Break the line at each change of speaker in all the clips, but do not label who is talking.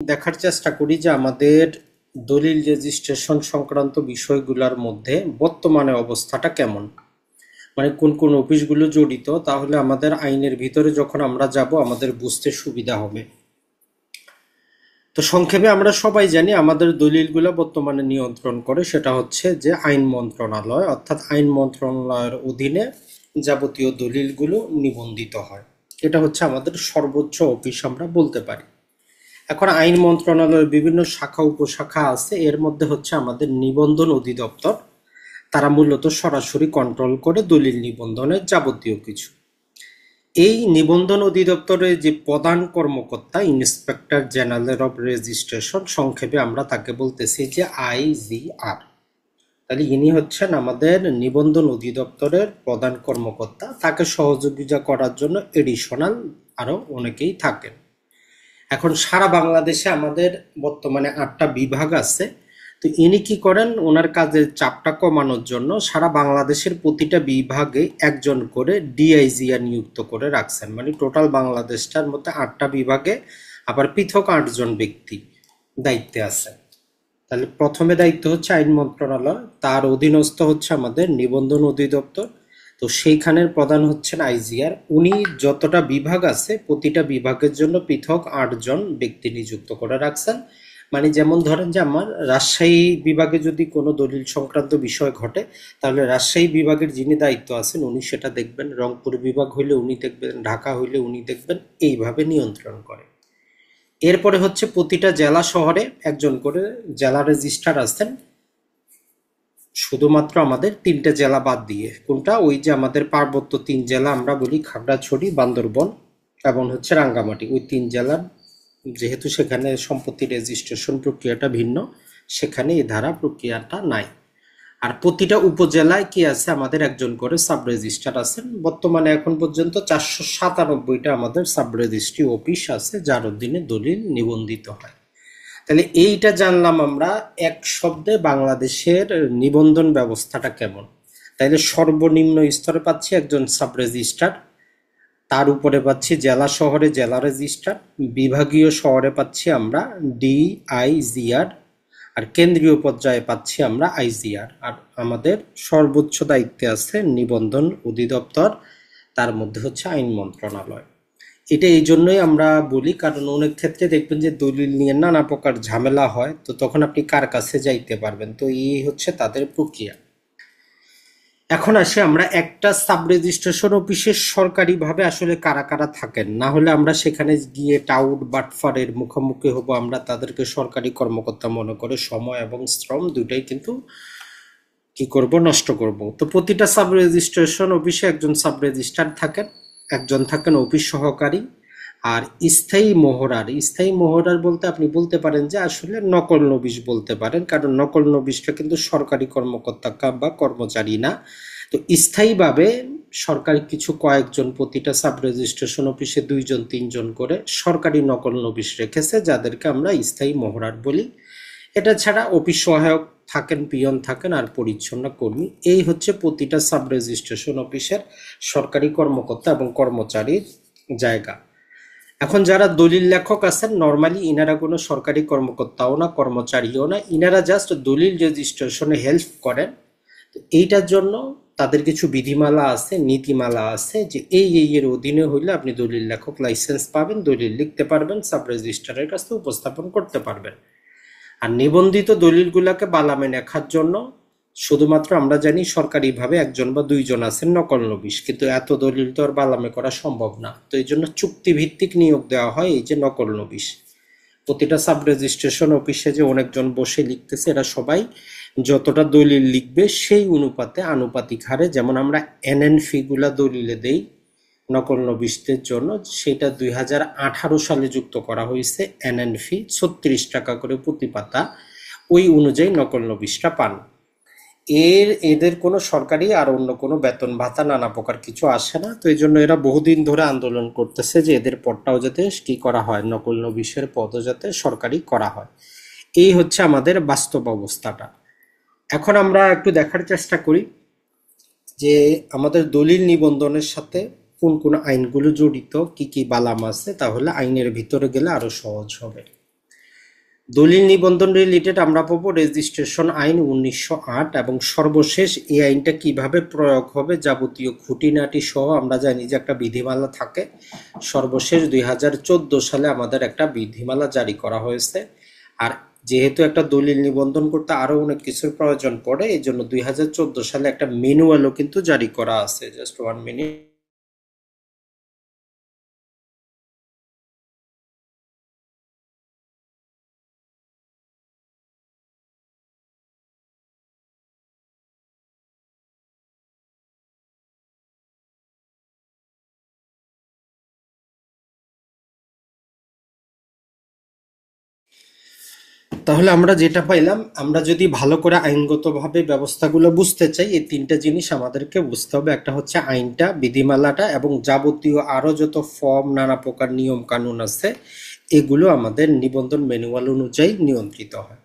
দেখার চেষ্টা করি যে আমাদের দলিল রেজিস্ট্রেশন সংক্রান্ত বিষয়গুলোর মধ্যে বর্তমানে অবস্থাটা কেমন, মানে কোন কোন অফিসগুলো জড়িত, তাহলে আমাদের আইনের ভিতরে যখন আমরা যাব আমাদের বুঝতে সুবিধা হবে। তো সংক্ষেপে আমরা সবাই জানি আমাদের দলিলগুলো বর্তমানে নিয়ন্ত্রণ করে সেটা হচ্ছে যে আইন মন্ত্রণালয়, অর্থাৎ আইন মন্ত্রণালয়ের অধীনে যাবতীয় দলিলগুলো নিবন্ধিত হয়। এটা হচ্ছে আমাদের সর্বোচ্চ অফিস আমরা বলতে পারি। এখন আইন মন্ত্রণালয়ের বিভিন্ন শাখা উপশাখা আছে, এর মধ্যে হচ্ছে আমাদের নিবন্ধন অধিদপ্তর। তারা মূলত সরাসরি কন্ট্রোল করে দলিল নিবন্ধনের যাবতীয় কিছু। এই নিবন্ধন অধিদপ্তরের যে প্রধান কর্মকর্তা ইন্সপেক্টর জেনারেল অফ রেজিস্ট্রেশন, সংক্ষেপে আমরা তাকে বলতেছি যে IGR। তাহলে ইনি হচ্ছেন আমাদের নিবন্ধন অধিদপ্তরের প্রধান কর্মকর্তা। তাকে সহযোগিতা করার জন্য এডিশনাল আরো অনেকেই থাকেন। এখন সারা বাংলাদেশে আমাদের বর্তমানে 8টা বিভাগ আছে। তো ইনি কি করেন, ওনার কাজের চাপটা কমানোর জন্য সারা বাংলাদেশের প্রতিটা বিভাগে একজন করে ডিআইজিআর নিযুক্ত করে রাখছেন। মানে টোটাল বাংলাদেশটার মধ্যে 8টা বিভাগে আবার পৃথক 8জন ব্যক্তি দায়িত্বে আছে। তাহলে প্রথমে দায়িত্ব হচ্ছে আইন মন্ত্রণালয়, তার অধীনস্থ হচ্ছে আমাদের নিবন্ধন অধিদপ্তর। তো সেইখানের প্রধান হচ্ছেন IGR। উনি যতটা বিভাগ আছে প্রতিটা বিভাগের জন্য পৃথক 8জন ব্যক্তি নিযুক্ত করে রাখছেন। মানে যেমন ধরেন যে আমার রাজশাহী বিভাগে যদি কোনো দলিল সংক্রান্ত বিষয় ঘটে, তাহলে রাজশাহী বিভাগের যিনি দায়িত্ব আছেন উনি সেটা দেখবেন, রংপুর বিভাগ হইলে উনি দেখবেন, ঢাকা হইলে উনি দেখবেন, এইভাবে নিয়ন্ত্রণ করে। এরপরে হচ্ছে প্রতিটা জেলা শহরে একজন করে জেলা রেজিস্ট্রার আছেন, শুধুমাত্র আমাদের 3টে জেলা বাদ দিয়ে। কোনটা? ওই যে আমাদের পার্বত্য 3 জেলা আমরা বলি, খাগড়াছড়ি, বান্দরবন এবং হচ্ছে রাঙ্গামাটি। ওই 3 জেলার যেহেতু সেখানে সম্পত্তি রেজিস্ট্রেশন প্রক্রিয়াটা ভিন্ন, সেখানে এই ধারা প্রক্রিয়াটা নাই। আর প্রতিটা উপজেলায় কি আছে, আমাদের একজন করে সাব রেজিস্ট্রার আছেন। বর্তমানে এখন পর্যন্ত 497টা আমাদের সাব রেজিস্ট্রি অফিস আছে যার অধীনে দলিল নিবন্ধিত হয়। তাহলে এইটা জানলাম আমরা এক শব্দে বাংলাদেশের নিবন্ধন ব্যবস্থাটা কেমন। তাইলে সর্বনিম্ন স্তরে পাচ্ছি একজন সাব রেজিস্ট্রার, তার উপরে পাচ্ছি জেলা শহরে জেলা রেজিস্ট্রার, বিভাগীয় শহরে পাচ্ছি আমরা DIGR, আর কেন্দ্রীয় পর্যায়ে পাচ্ছি আমরা IGR। আর আমাদের সর্বোচ্চ দায়িত্বে আছে নিবন্ধন অধিদপ্তর, তার মধ্যে হচ্ছে আইন মন্ত্রণালয়। এটা এই জন্যই আমরা বলি, কারণ অনেক ক্ষেত্রে দেখবেন যে দলিল নিয়ে নানা প্রকার ঝামেলা হয়, তো তখন আপনি কার কাছে যাইতে পারবেন। তো এই হচ্ছে তাদের প্রক্রিয়া। এখন আসে আমরা একটা সাব রেজিস্ট্রেশন অফিসে সরকারিভাবে আসলে কারা কারা থাকেন, না হলে আমরা সেখানে গিয়ে টাউট বাটফারের মুখোমুখি হব। আমরা তাদেরকে সরকারি কর্মকর্তা মনে করে সময় এবং শ্রম দুটাই কিন্তু কি করব, নষ্ট করব। তো প্রতিটা সাব রেজিস্ট্রেশন অফিসে একজন সাব রেজিস্ট্রার থাকেন, একজন থাকেন অফিস সহকারী, আর স্থায়ী মোহরার বলতে আপনি বলতে পারেন যে আসলে নকল নবিশ বলতে পারেন, কারণ নকল নবিশটা কিন্তু সরকারি কর্মকর্তা বা কর্মচারী না। তো স্থায়ীভাবে সরকারি কিছু কয়েকজন প্রতিটা সাব রেজিস্ট্রেশন অফিসে 2জন 3জন করে সরকারি নকল নবিশ রেখেছে, যাদেরকে আমরা স্থায়ী মোহরার বলি। এটা ছাড়া অফিস সহায়ক থাকেন, পিয়ন থাকেন, আর পরিচ্ছন্ন কর্মী। এই হচ্ছে প্রতিটা সাব রেজিস্ট্রেশন অফিসের সরকারি কর্মকর্তা এবং কর্মচারীর জায়গা। এখন যারা দলিল লেখক আছেন, নর্মালি ইনারা কোনো সরকারি কর্মকর্তাও না, কর্মচারীও না, ইনারা জাস্ট দলিল রেজিস্ট্রেশনে হেল্প করেন। তো এইটার জন্য তাদের কিছু বিধিমালা আছে, নীতিমালা আছে, যে এই এর অধীনে হইলে আপনি দলিল লেখক লাইসেন্স পাবেন, দলিল লিখতে পারবেন, সাব রেজিস্ট্রারের কাছে উপস্থাপন করতে পারবেন। আর নিবন্ধিত দলিলগুলোকে বালামে লেখার জন্য শুধুমাত্র আমরা জানি সরকারিভাবে একজন বা 2জন আছেন নকল নবিশ, কিন্তু এত দলিল তো আর বালামে করা সম্ভব না। তো এই জন্য চুক্তিভিত্তিক নিয়োগ দেওয়া হয় এই যে নকল নবিশ। প্রতিটা সাব রেজিস্ট্রেশন অফিসে যে অনেকজন বসে লিখতেছে, এরা সবাই যতটা দলিল লিখবে সেই অনুপাতে আনুপাতিক হারে, যেমন আমরা NNFI গুলা দলিলে দেই নকল নবিশদের জন্য, সেটা 2018 সালে যুক্ত করা হয়েছে। NNFI 36 টাকা করে প্রতি পাতা, ওই অনুযায়ী নকল নবিশটা পান। এদের কোনো সরকারি আর অন্য কোনো বেতন ভাতা নানা প্রকার কিছু আসে না। তো এই জন্য এরা বহুদিন ধরে আন্দোলন করতেছে যে এদের পদটাও যাতে কি করা হয়, নকল নবিশের পদও যাতে সরকারি করা হয়। এই হচ্ছে আমাদের বাস্তব অবস্থাটা। এখন আমরা একটু দেখার চেষ্টা করি যে আমাদের দলিল নিবন্ধনের সাথে কোন কোন আইনগুলো জড়িত, কি কি বালাম আছে, তাহলে আইনের ভিতরে গেলে আরো সহজ হবে। দলিল নিবন্ধন রিলেটেড আমরা পাবো রেজিস্ট্রেশন আইন 1908 এবং সর্বশেষ এই আইনটা কিভাবে প্রয়োগ হবে যাবতীয় খুঁটিনাটি সহ আমরা জানি যে একটা বিধিমালা থাকে। সর্বশেষ 2014 সালে আমাদের একটা বিধিমালা জারি করা হয়েছে। আর যেহেতু একটা দলিল নিবন্ধন করতে আরো অনেক কিছুর প্রয়োজন পড়ে, এই জন্য 2014 সালে একটা ম্যানুয়ালও কিন্তু জারি করা আছে। Just 1 minute. তাহলে আমরা যেটা পাইলাম, আমরা যদি ভালো করে আইনগতভাবে ব্যবস্থাগুলো বুঝতে চাই, এই তিনটা জিনিস আমাদেরকে বুঝতে হবে। একটা হচ্ছে আইনটা, বিধিমালাটা এবং যাবতীয় আরো যত ফর্ম, নানা প্রকার নিয়ম কানুন আছে, এগুলো আমাদের নিবন্ধন ম্যানুয়াল অনুযায়ী নিয়ন্ত্রিত হয়।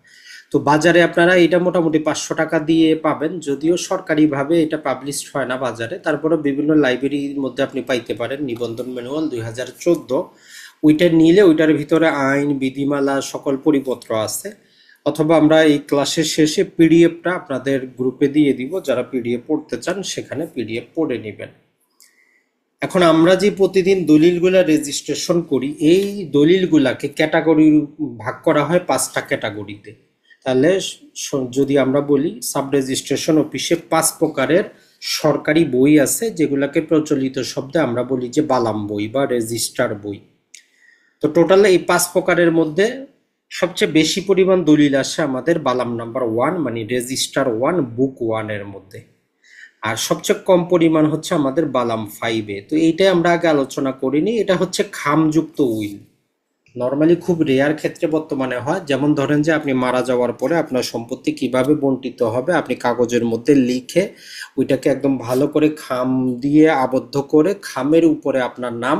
তো বাজারে আপনারা এটা মোটামুটি 500 টাকা দিয়ে পাবেন, যদিও সরকারিভাবে এটা পাবলিশড হয় না বাজারে, তারপরে বিভিন্ন লাইব্রেরির মধ্যে আপনি পাইতে পারেন নিবন্ধন ম্যানুয়াল 2014। ওইটা নিলে ওইটার ভিতরে আইন, বিধিমালা, সকল পরিপত্র আছে। অথবা আমরা এই ক্লাসের শেষে পিডিএফটা আপনাদের গ্রুপে দিয়ে দিব, যারা পিডিএফ পড়তে চান সেখানে পিডিএফ পড়ে নেবেন। এখন আমরা যে প্রতিদিন দলিলগুলা রেজিস্ট্রেশন করি, এই দলিলগুলাকে ক্যাটাগরি ভাগ করা হয় 5টা ক্যাটাগরিতে। তাহলে যদি আমরা বলি, সাব রেজিস্ট্রেশন অফিসে 5 প্রকারের সরকারি বই আছে, যেগুলাকে প্রচলিত শব্দে আমরা বলি যে বালাম বই বা রেজিস্টার বই। তো টোটালে এই 5 প্রকারের মধ্যে সবচেয়ে বেশি পরিমাণ দলিল আসে আমাদের বালাম নাম্বার 1 মানে রেজিস্টার 1 বুক 1 এর মধ্যে। আর সবচেয়ে কম পরিমাণ হচ্ছে আমাদের বালাম 5-এ। তো এইটাই আমরা আগে আলোচনা করিনি। এটা হচ্ছে খামযুক্ত উইল। নর্মালি খুব রেয়ার ক্ষেত্রে বর্তমানে হয়, যেমন ধরেন যে আপনি মারা যাওয়ার পরে আপনার সম্পত্তি কিভাবে বন্টিত হবে, আপনি কাগজের মধ্যে লিখে ওইটাকে একদম ভালো করে খাম দিয়ে আবদ্ধ করে খামের উপরে আপনার নাম,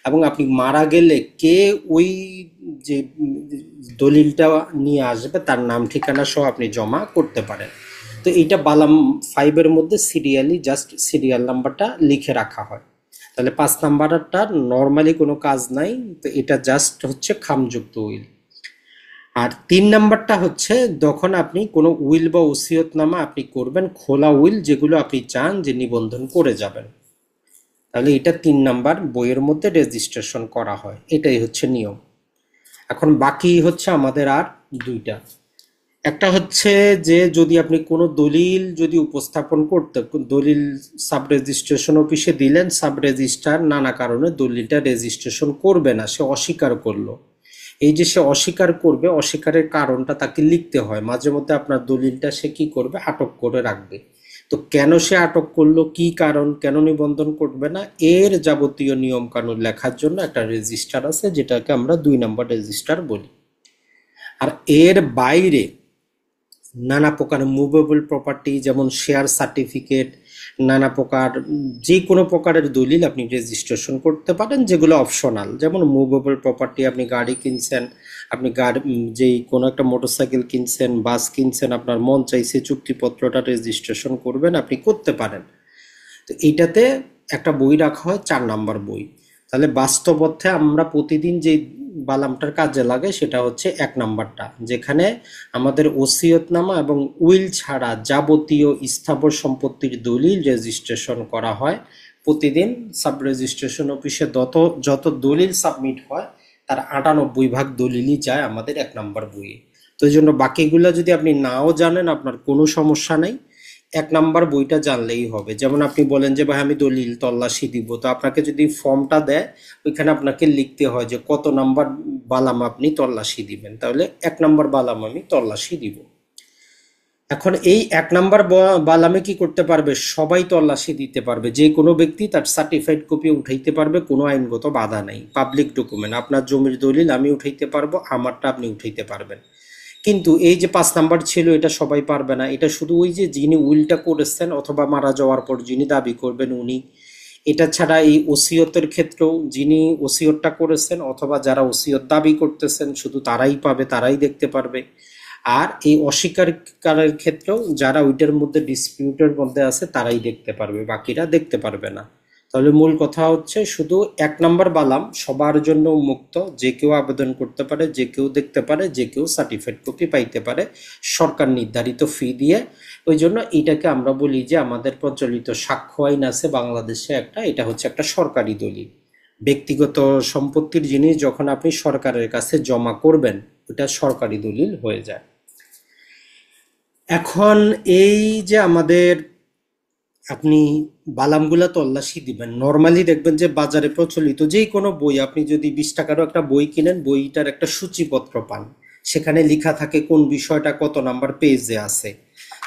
এবং আপনি মারা গেলে কে ওই যে দলিলটা নিয়ে আসবে তার নাম ঠিকানা সহ আপনি জমা করতে পারেন। তো এইটা বালাম 5-এর মধ্যে সিরিয়ালি জাস্ট সিরিয়াল নাম্বারটা লিখে রাখা হয়। তাহলে 5 নাম্বারটা নর্মালি কোনো কাজ নাই, তো এটা জাস্ট হচ্ছে খামযুক্ত উইল। আর 3 নাম্বারটা হচ্ছে যখন আপনি কোনো উইল বা ওসিয়তনামা আপনি করবেন, খোলা উইল, যেগুলো আপনি চান যে নিবন্ধন করে যাবেন, তাহলে এটা 3 নাম্বার বইয়ের মধ্যে রেজিস্ট্রেশন করা হয়। এটাই হচ্ছে নিয়ম। এখন বাকি হচ্ছে আমাদের আর দুইটা। একটা হচ্ছে যে যদি আপনি কোনো দলিল যদি উপস্থাপন করতে, দলিল সাব রেজিস্ট্রেশন অফিসে দিলেন, সাব রেজিস্ট্রার নানা কারণে দলিলটা রেজিস্ট্রেশন করবে না, সে অস্বীকার করলো। এই যে সে অস্বীকার করবে, অস্বীকারের কারণটা তাকে লিখতে হয়। মাঝে মধ্যে আপনার দলিলটা সে কি করবে, আটক করে রাখবে। তো কেন সে আটক করলো, কি কারণ, কেন নিবন্ধন করবে না, এর যাবতীয় নিয়ম কানুন লেখার জন্য একটা রেজিস্টার আছে, যেটাকে আমরা 2 নম্বর রেজিস্টার বলি। আর এর বাইরে নানা প্রকার মুভেবল প্রপার্টি, যেমন শেয়ার সার্টিফিকেট, নানা প্রকার যে কোনো প্রকারের দলিল আপনি রেজিস্ট্রেশন করতে পারেন, যেগুলো অপশনাল। যেমন মুভেবল প্রপার্টি, আপনি গাড়ি কিনছেন, আপনি গাড়ি যেই কোনো একটা মোটরসাইকেল কিনছেন, বাস কিনছেন, আপনার মন চাইছে চুক্তিপত্রটা রেজিস্ট্রেশন করবেন, আপনি করতে পারেন। তো এইটাতে একটা বই রাখা হয়, 4 নাম্বার বই। তাহলে বাস্তব অর্থে আমরা প্রতিদিন যে বালামটার কাজে লাগে সেটা হচ্ছে 1 নাম্বারটা, যেখানে আমাদের ওসিয়তনামা এবং উইল ছাড়া যাবতীয় স্থাবর সম্পত্তির দলিল রেজিস্ট্রেশন করা হয় প্রতিদিন। সাব রেজিস্ট্রেশন অফিসে যত দলিল সাবমিট হয় তার 98 ভাগ দলিলই যায় আমাদের 1 নাম্বার বইয়ে। তো এই জন্য বাকিগুলো যদি আপনি নাও জানেন আপনার কোনো সমস্যা নেই, 1 নাম্বার বইটা জানলেই হবে। যেমন আপনি বলেন যে ভাই আমি দলিল তল্লাশি দিব, তো আপনাকে যদি ফর্মটা দেয় ওইখানে আপনাকে লিখতে হয় যে কত নাম্বার বালাম আপনি তল্লাশি দিবেন, তাহলে 1 নাম্বার বালাম আমি তল্লাশি দিব। এখন এই 1 নাম্বার বালামে কি করতে পারবে, সবাই তল্লাশি দিতে পারবে, যে কোনো ব্যক্তি তার সার্টিফাইড কপি উঠাইতে পারবে, কোনো আইনগত বাধা নেই। পাবলিক ডকুমেন্ট, আপনার জমির দলিল আমি উঠাইতে পারবো, আমারটা আপনি উঠাইতে পারবেন। কিন্তু এই যে 5 নাম্বার ছিল, এটা সবাই পারবে না। এটা শুধু ওই যে যিনি উইলটা করেছেন অথবা মারা যাওয়ার পর যিনি দাবি করবেন উনি। এটা ছাড়া এই ওসিয়তের ক্ষেত্রেও যিনি ওসিয়তটা করেছেন অথবা যারা ওসিয়ত দাবি করতেছেন শুধু তারাই পাবে, তারাই দেখতে পারবে। আর এই অস্বীকারের ক্ষেত্রেও যারা ওইটার মধ্যে ডিসপিউটের মধ্যে আছে তারাই দেখতে পারবে, বাকিরা দেখতে পারবে না। তাহলে মূল কথা হচ্ছে শুধু 1 নম্বর বালাম সবার জন্য উন্মুক্ত, যে কেউ আবেদন করতে পারে, যে কেউ দেখতে পারে, যে কেউ সার্টিফাইড কপি পাইতে পারে সরকার নির্ধারিত ফি দিয়ে। ওই জন্য এটাকে আমরা বলি যে আমাদের প্রচলিত সাক্ষ্য আইন আছে বাংলাদেশে একটা, এটা হচ্ছে একটা সরকারি দলিল। ব্যক্তিগত সম্পত্তির জিনিস যখন আপনি সরকারের কাছে জমা করবেন ওটা সরকারি দলিল হয়ে যায়। এখন এই যে আমাদের আপনি বালামগুলা তল্লাশি দিবেন, নর্মালি দেখবেন যে বাজারে প্রচলিত যে কোনো বই, আপনি যদি 20 টাকারও একটা বই কিনেন, বইটার একটা সূচিপত্র পান, সেখানে লেখা থাকে কোন বিষয়টা কত নাম্বার পেজে আছে।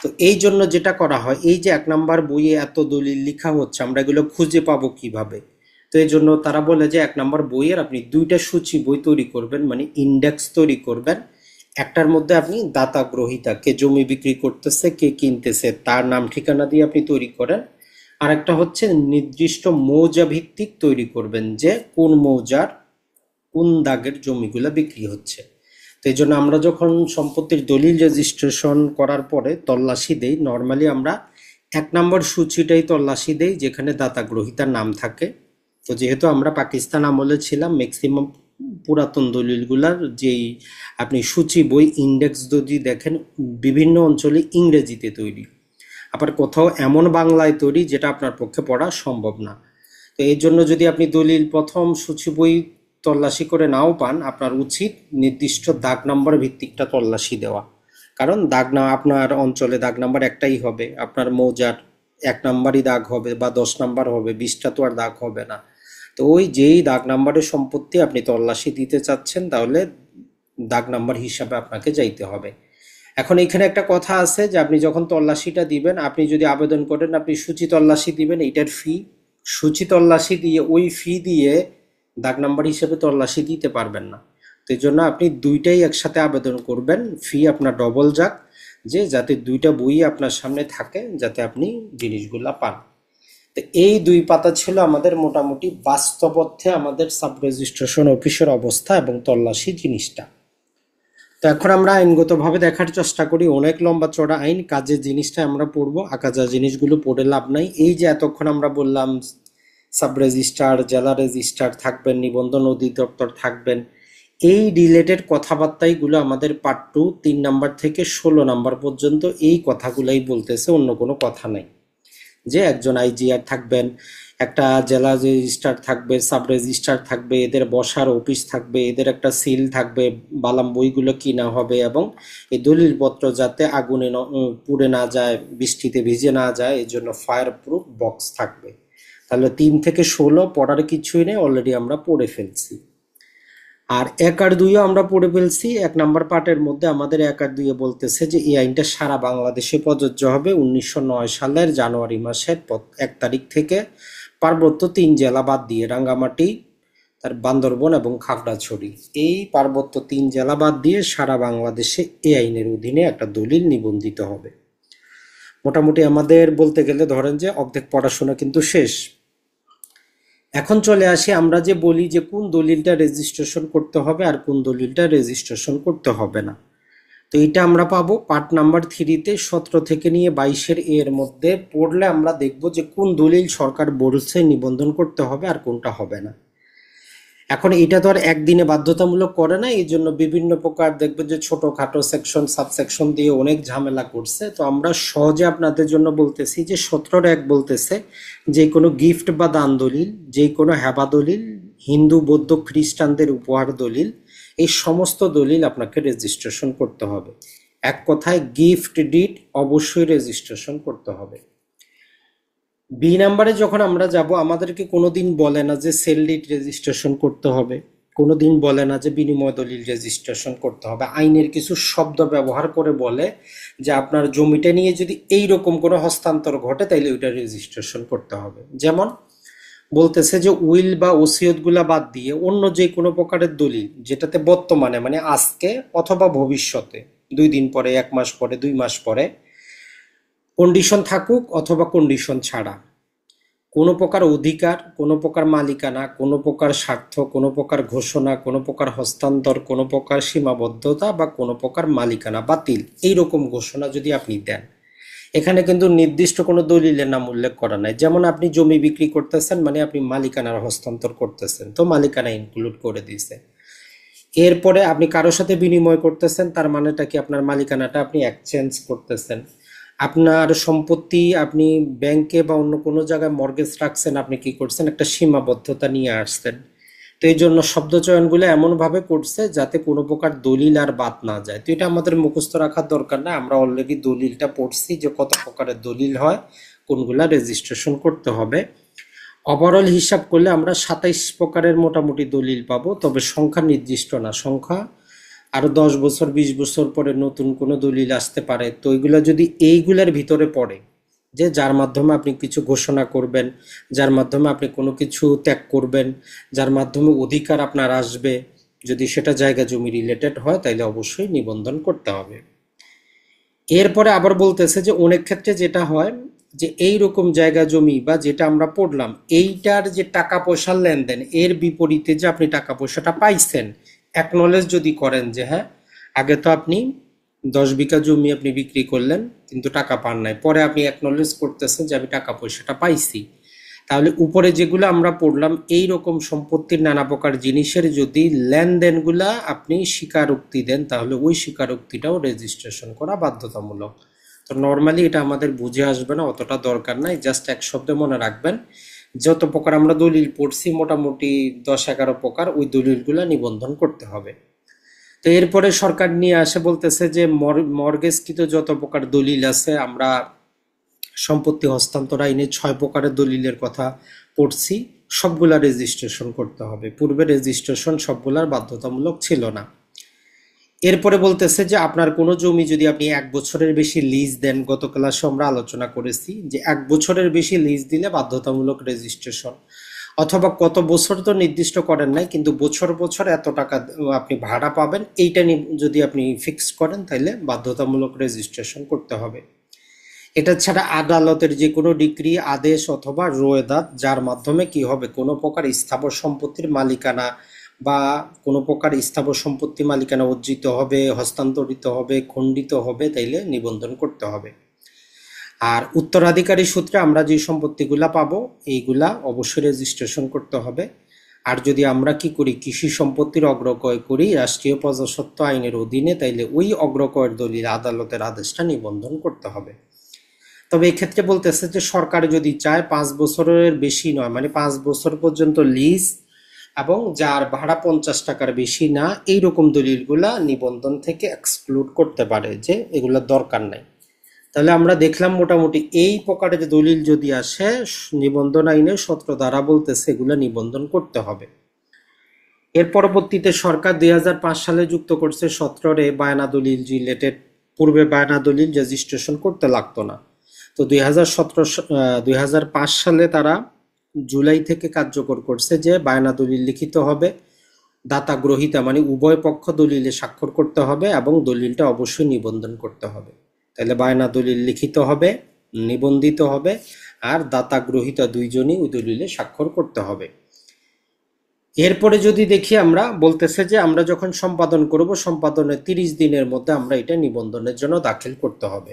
তো এই জন্য যেটা করা হয়, এই যে 1 নম্বর বইয়ে এত দলিল লেখা হচ্ছে, আমরা এগুলো খুঁজে পাবো কিভাবে? তো এই জন্য তারা বলে যে 1 নম্বর বইয়ের আপনি 2টা সূচি বই তৈরি করবেন, মানে ইন্ডেক্স তৈরি করবেন। একটার মধ্যে আপনি দাতা গ্রহীতা, কে জমি বিক্রি করতেছে, কে কিনতেছে, তার নাম ঠিকানা দিয়ে আপনি তৈরি করেন। আর একটা হচ্ছে নির্দিষ্ট মৌজা ভিত্তিক তৈরি করবেন, যে কোন মৌজার কোন দাগের জমিগুলো বিক্রি হচ্ছে। তো এই জন্য আমরা যখন সম্পত্তির দলিল রেজিস্ট্রেশন করার পরে তল্লাশি দেই, নর্মালি আমরা 1 নম্বর সূচিটাই তল্লাশি দেই যেখানে দাতা গ্রহীতার নাম থাকে। তো যেহেতু আমরা পাকিস্তান আমলে ছিলাম, ম্যাক্সিমাম পুরাতন দলিলগুলার যেই আপনি সূচি বই ইন্ডেক্স যদি দেখেন, বিভিন্ন অঞ্চলে ইংরেজিতে তৈরি, আবার কোথাও এমন বাংলায় তৈরি যেটা আপনার পক্ষে পড়া সম্ভব না। তো এই জন্য যদি আপনি দলিল প্রথম সূচি বই তল্লাশি করে নাও পান, আপনার উচিত নির্দিষ্ট দাগ নাম্বার ভিত্তিকটা তল্লাশি দেওয়া। কারণ দাগ না, আপনার অঞ্চলে দাগ নাম্বার একটাই হবে, আপনার মৌজার 1 নম্বরই দাগ হবে বা 10 নম্বর হবে, 20টা তো আর দাগ হবে না। তো ওই যেই দাগ নাম্বারের সম্পত্তি আপনি তল্লাশি দিতে চাচ্ছেন, তাহলে দাগ নাম্বার হিসাবে আপনাকে যাইতে হবে। এখন এখানে একটা কথা আছে যে আপনি যখন তল্লাশিটা দিবেন, আপনি যদি আবেদন করেন আপনি সূচি তল্লাশি দিবেন, এইটার ফি, সূচি তল্লাশি দিয়ে ওই ফি দিয়ে দাগ নাম্বার হিসেবে তল্লাশি দিতে পারবেন না। তো এই জন্য আপনি 2টাই একসাথে আবেদন করবেন, ফি আপনার ডবল যাক, যে যাতে 2টা বই আপনার সামনে থাকে, যাতে আপনি জিনিসগুলা পান। তো এই 2 পাতা ছিল আমাদের মোটামুটি বাস্তব অর্থে আমাদের সাব রেজিস্ট্রেশন অফিসের অবস্থা এবং তল্লাশি জিনিসটা। তো এখন আমরা আইনগতভাবে দেখার চেষ্টা করি, অনেক লম্বা চড়া আইন, কাজের জিনিসটা আমরা পড়বো, আকাজা জিনিসগুলো পড়ে লাভ নাই। এই যে এতক্ষণ আমরা বললাম সাব রেজিস্ট্রার, জেলা রেজিস্ট্রার থাকবেন, নিবন্ধন অধিদপ্তর থাকবেন, এই রিলেটেড কথাবার্তাইগুলো আমাদের পার্ট 2 3 নম্বর থেকে 16 নম্বর পর্যন্ত এই কথাগুলাই বলতেছে, অন্য কোনো কথা নাই। যে একজন আইজিআর থাকবেন, একটা জেলা রেজিস্ট্রার থাকবে, সাব রেজিস্ট্রার থাকবে, এদের বসার অফিস থাকবে, এদের একটা সিল থাকবে, বালাম বইগুলো কিনা হবে, এবং এই দলিলপত্র যাতে আগুনে পুড়ে না যায়, বৃষ্টিতে ভিজে না যায়, এই জন্য ফায়ার প্রুফ বক্স থাকবে। তাহলে 3 থেকে 16 পড়ার কিছুই নেই, অলরেডি আমরা পড়ে ফেলছি। আর 1 আর 2ও আমরা পড়ে ফেলছি। 1 নম্বর পার্টের মধ্যে আমাদের 1 আর 2 বলতেছে যে এই আইনটা সারা বাংলাদেশে প্রযোজ্য হবে 1909 সালের জানুয়ারি মাসের 1 তারিখ থেকে, পার্বত্য 3 জেলা বাদ দিয়ে, রাঙ্গামাটি, তার বান্দরবন এবং খাগড়াছড়ি, এই পার্বত্য 3 জেলা বাদ দিয়ে সারা বাংলাদেশে এই আইনের অধীনে একটা দলিল নিবন্ধিত হবে। মোটামুটি আমাদের বলতে গেলে ধরেন যে অর্ধেক পড়াশোনা কিন্তু শেষ। এখন চলে আসি, আমরা যে বলি যে কোন দলিলটা রেজিস্ট্রেশন করতে হবে আর কোন দলিলটা রেজিস্ট্রেশন করতে হবে না। তো এটা আমরা পাবো পার্ট নাম্বার 3-তে 17 থেকে নিয়ে 22-এর এর মধ্যে পড়লে আমরা দেখব যে কোন দলিল সরকার বলছে নিবন্ধন করতে হবে আর কোনটা হবে না। এখন এটা তো আর একদিনে বাধ্যতামূলক করে না, এই জন্য বিভিন্ন প্রকার দেখবেন যে ছোটখাটো সেকশন সাবসেকশন দিয়ে অনেক ঝামেলা করছে। তো আমরা সহজে আপনাদের জন্য বলতেছি যে 17-1 বলতেছে যে কোনো গিফট বা দান দলিল, যে কোনো হেবা দলিল, হিন্দু বৌদ্ধ খ্রিস্টানদের উপহার দলিল, এই সমস্ত দলিল আপনাকে রেজিস্ট্রেশন করতে হবে। এক কথায় গিফট ডিড অবশ্যই রেজিস্ট্রেশন করতে হবে। বি নাম্বারে যখন আমরা যাব, আমাদেরকে কোনোদিন বলে না যে সেল ডিড রেজিস্ট্রেশন করতে হবে, কোনোদিন বলে না যে বিনিময় দলিল রেজিস্ট্রেশন করতে হবে। আইনের কিছু শব্দ ব্যবহার করে বলে যে আপনার জমিটা নিয়ে যদি এই রকম কোনো হস্তান্তর ঘটে তাইলে ওইটা রেজিস্ট্রেশন করতে হবে। যেমন বলতেছে যে উইল বা ওসিয়তগুলা বাদ দিয়ে অন্য যে কোনো প্রকারের দলিল যেটাতে বর্তমানে মানে আজকে অথবা ভবিষ্যতে 2 দিন পরে, 1 মাস পরে, 2 মাস পরে কন্ডিশন থাকুক অথবা কন্ডিশন ছাড়া, কোনো প্রকার অধিকার, কোনো প্রকার মালিকানা, কোনো প্রকার স্বার্থ, কোনো প্রকার ঘোষণা, কোনো প্রকার হস্তান্তর, কোনো প্রকার সীমাবদ্ধতা বা কোনো প্রকার মালিকানা বাতিল, এইরকম ঘোষণা যদি আপনি দেন, এখানে কিন্তু নির্দিষ্ট কোনো দলিলের নাম উল্লেখ করা নাই। যেমন আপনি জমি বিক্রি করতেছেন মানে আপনি মালিকানার হস্তান্তর করতেছেন, তো মালিকানা ইনক্লুড করে দিয়েছে। এরপরে আপনি কারোর সাথে বিনিময় করতেছেন, তার মানেটা কি আপনার মালিকানাটা আপনি এক্সচেঞ্জ করতেছেন। আপনার সম্পত্তি আপনি ব্যাংকে বা অন্য কোনো জায়গায় মর্গেজ রাখছেন, আপনি কি করছেন, একটা সীমাবদ্ধতা নিয়ে আসছেন। তো এই জন্য শব্দ চয়নগুলো এমনভাবে করছে যাতে কোনো প্রকার দলিল আর বাদ না যায়। তো এটা আমাদের মুখস্থ রাখার দরকার না, আমরা অলরেডি দলিলটা পড়ছি যে কত প্রকারের দলিল হয়, কোনগুলা রেজিস্ট্রেশন করতে হবে। ওভারঅল হিসাব করলে আমরা 27 প্রকারের মোটামুটি দলিল পাবো, তবে সংখ্যা নির্দিষ্ট না, সংখ্যা আরো 10 বছর 20 বছর পরে নতুন কোনো দলিল আসতে পারে। তো এগুলো যদি এইগুলার ভিতরে পড়ে, যে যার মাধ্যমে আপনি কিছু ঘোষণা করবেন, যার মাধ্যমে আপনি কোনো কিছু ত্যাগ করবেন, যার মাধ্যমে অধিকার আপনার আসবে, যদি সেটা জায়গা জমি রিলেটেড হয় তাহলে অবশ্যই নিবন্ধন করতে হবে। এরপরে আবার বলতেছে যে অনেক ক্ষেত্রে যেটা হয় যে এই রকম জায়গা জমি বা যেটা আমরা পড়লাম এইটার যে টাকা পয়সার লেনদেন, এর বিপরীতে যে আপনি টাকা পয়সাটা পাইছেন, অ্যাকনলেজ যদি করেন যে হ্যাঁ আগে তো আপনি 10 বিঘা জমি আপনি বিক্রি করলেন কিন্তু টাকা পান নাই, পরে আপনি অ্যাকনলেজ করতেছেন যে আমি টাকা পয়সাটা পাইছি, তাহলে উপরে যেগুলো আমরা পড়লাম এই রকম সম্পত্তির নানা প্রকার জিনিসের যদি লেনদেনগুলা আপনি স্বীকারোক্তি দেন তাহলে ওই স্বীকারোক্তিটাও রেজিস্ট্রেশন করা বাধ্যতামূলক। তো নর্মালি এটা আমাদের বুঝে আসবে না, অতটা দরকার নাই, জাস্ট এক শব্দে মনে রাখবেন যত প্রকার আমরা দলিল পড়ছি মোটামুটি 10-11 প্রকার, ওই দলিলগুলা নিবন্ধন করতে হবে। তো এরপরে সরকার নিয়ে আসে বলতেছে যে মর্গেজকৃত যত প্রকার দলিল আছে, আমরা সম্পত্তি হস্তান্তর আইনে 6 প্রকারের দলিলের কথা পড়ছি, সবগুলা রেজিস্ট্রেশন করতে হবে। পূর্বে রেজিস্ট্রেশন সবগুলার বাধ্যতামূলক ছিল না। এরপরে বলতেছে যে আপনার কোনো জমি যদি আপনি 1 বছরের বেশি লিজ দেন, গত ক্লাসে আমরা আলোচনা করেছি যে 1 বছরের বেশি লিজ দিলে বাধ্যতামূলক রেজিস্ট্রেশন, অথবা কত বছর তো নির্দিষ্ট করেন নাই কিন্তু বছর বছর এত টাকা আপনি ভাড়া পাবেন, এইটা যদি আপনি ফিক্স করেন তাহলে বাধ্যতামূলক রেজিস্ট্রেশন করতে হবে। এটা ছাড়া আদালতের যে কোনো ডিক্রি, আদেশ অথবা রোয়েদাদ যার মাধ্যমে কি হবে কোনো প্রকার স্থাবর সম্পত্তির মালিকানা বা কোনো প্রকার স্থাবর সম্পত্তি মালিকানা অর্জিত হবে, হস্তান্তরিত হবে, খণ্ডিত হবে, তাইলে নিবন্ধন করতে হবে। আর উত্তরাধিকারী সূত্রে আমরা যে সম্পত্তিগুলা পাবো এইগুলা অবশ্যই রেজিস্ট্রেশন করতে হবে। আর যদি আমরা কি করি কৃষি সম্পত্তির অগ্রক্রয় করি রাষ্ট্রীয় প্রজাস্বত্ব আইনের অধীনে, তাইলে ওই অগ্রক্রয়ের দলিল আদালতের আদেশটা নিবন্ধন করতে হবে। তবে এক্ষেত্রে বলতেছে যে সরকার যদি চায় 5 বছরের বেশি নয়, মানে 5 বছর পর্যন্ত লিজ এবং যার ভাড়া 50 টাকার বেশি না, এইরকম দলিলগুলা নিবন্ধন থেকে এক্সক্লুড করতে পারে, যে এগুলো দরকার নাই। তাহলে আমরা দেখলাম মোটামুটি এই প্রকারের দলিল যদি আসে নিবন্ধন আইনে 17 ধারা বলতেছে এগুলো নিবন্ধন করতে হবে। এর পরবর্তীতে সরকার 2005 সালে যুক্ত করছে 17 বায়না দলিল রিলেটেড। পূর্বে বায়না দলিল রেজিস্ট্রেশন করতে লাগতো না। তো 2005 সালে তারা জুলাই থেকে কার্যকর করছে যে বায়না দলিল লিখিত হবে, দাতা গ্রহীতা মানে উভয় পক্ষ দলিলে স্বাক্ষর করতে হবে এবং দলিলটা অবশ্যই নিবন্ধন করতে হবে। তাহলে বায়না দলিল লিখিত হবে, নিবন্ধিত হবে, আর দাতা গ্রহীতা দুইজনই ওই দলিলে স্বাক্ষর করতে হবে। এরপরে যদি দেখি আমরা বলতেছে যে আমরা যখন সম্পাদন করব সম্পাদনের 30 দিনের মধ্যে আমরা এটা নিবন্ধনের জন্য দাখিল করতে হবে।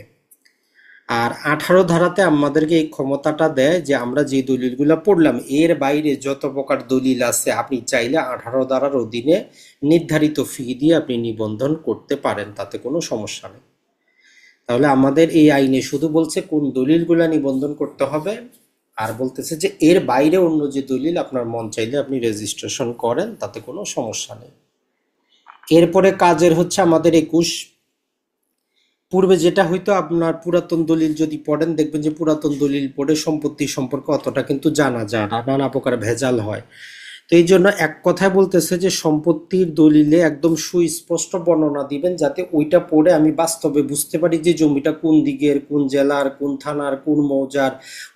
আর 18 ধারাতে আমাদেরকে এই ক্ষমতাটা দেয় যে আমরা যে দলিলগুলো পড়লাম এর বাইরে যত প্রকার দলিল আছে আপনি চাইলে 18 ধারার অধীনে নির্ধারিত ফি দিয়ে আপনি নিবন্ধন করতে পারেন, তাতে কোনো সমস্যা নেই। তাহলে আমাদের এই আইনে শুধু বলছে কোন দলিলগুলো নিবন্ধন করতে হবে, আর বলতেছে যে এর বাইরে অন্য যে দলিল আপনার মন চাইলে আপনি রেজিস্ট্রেশন করেন, তাতে কোনো সমস্যা নেই। এরপরে কাজের হচ্ছে আমাদের 21। পূর্বে যেটা হয়তো আপনার পুরাতন দলিল যদি পড়েন দেখবেন যে পুরাতন দলিল পড়ে সম্পত্তি সম্পর্কে অতটা কিন্তু জানা যায় না, নানা প্রকার ভেজাল হয়। তো এই জন্য এক কথায় বলতেছে যে সম্পত্তির দলিলে একদম সুস্পষ্ট বর্ণনা দিবেন যাতে ওইটা পড়ে আমি বাস্তবে বুঝতে পারি যে জমিটা কোন দিকের, কোন জেলার, কোন থানার, কোন মৌজার,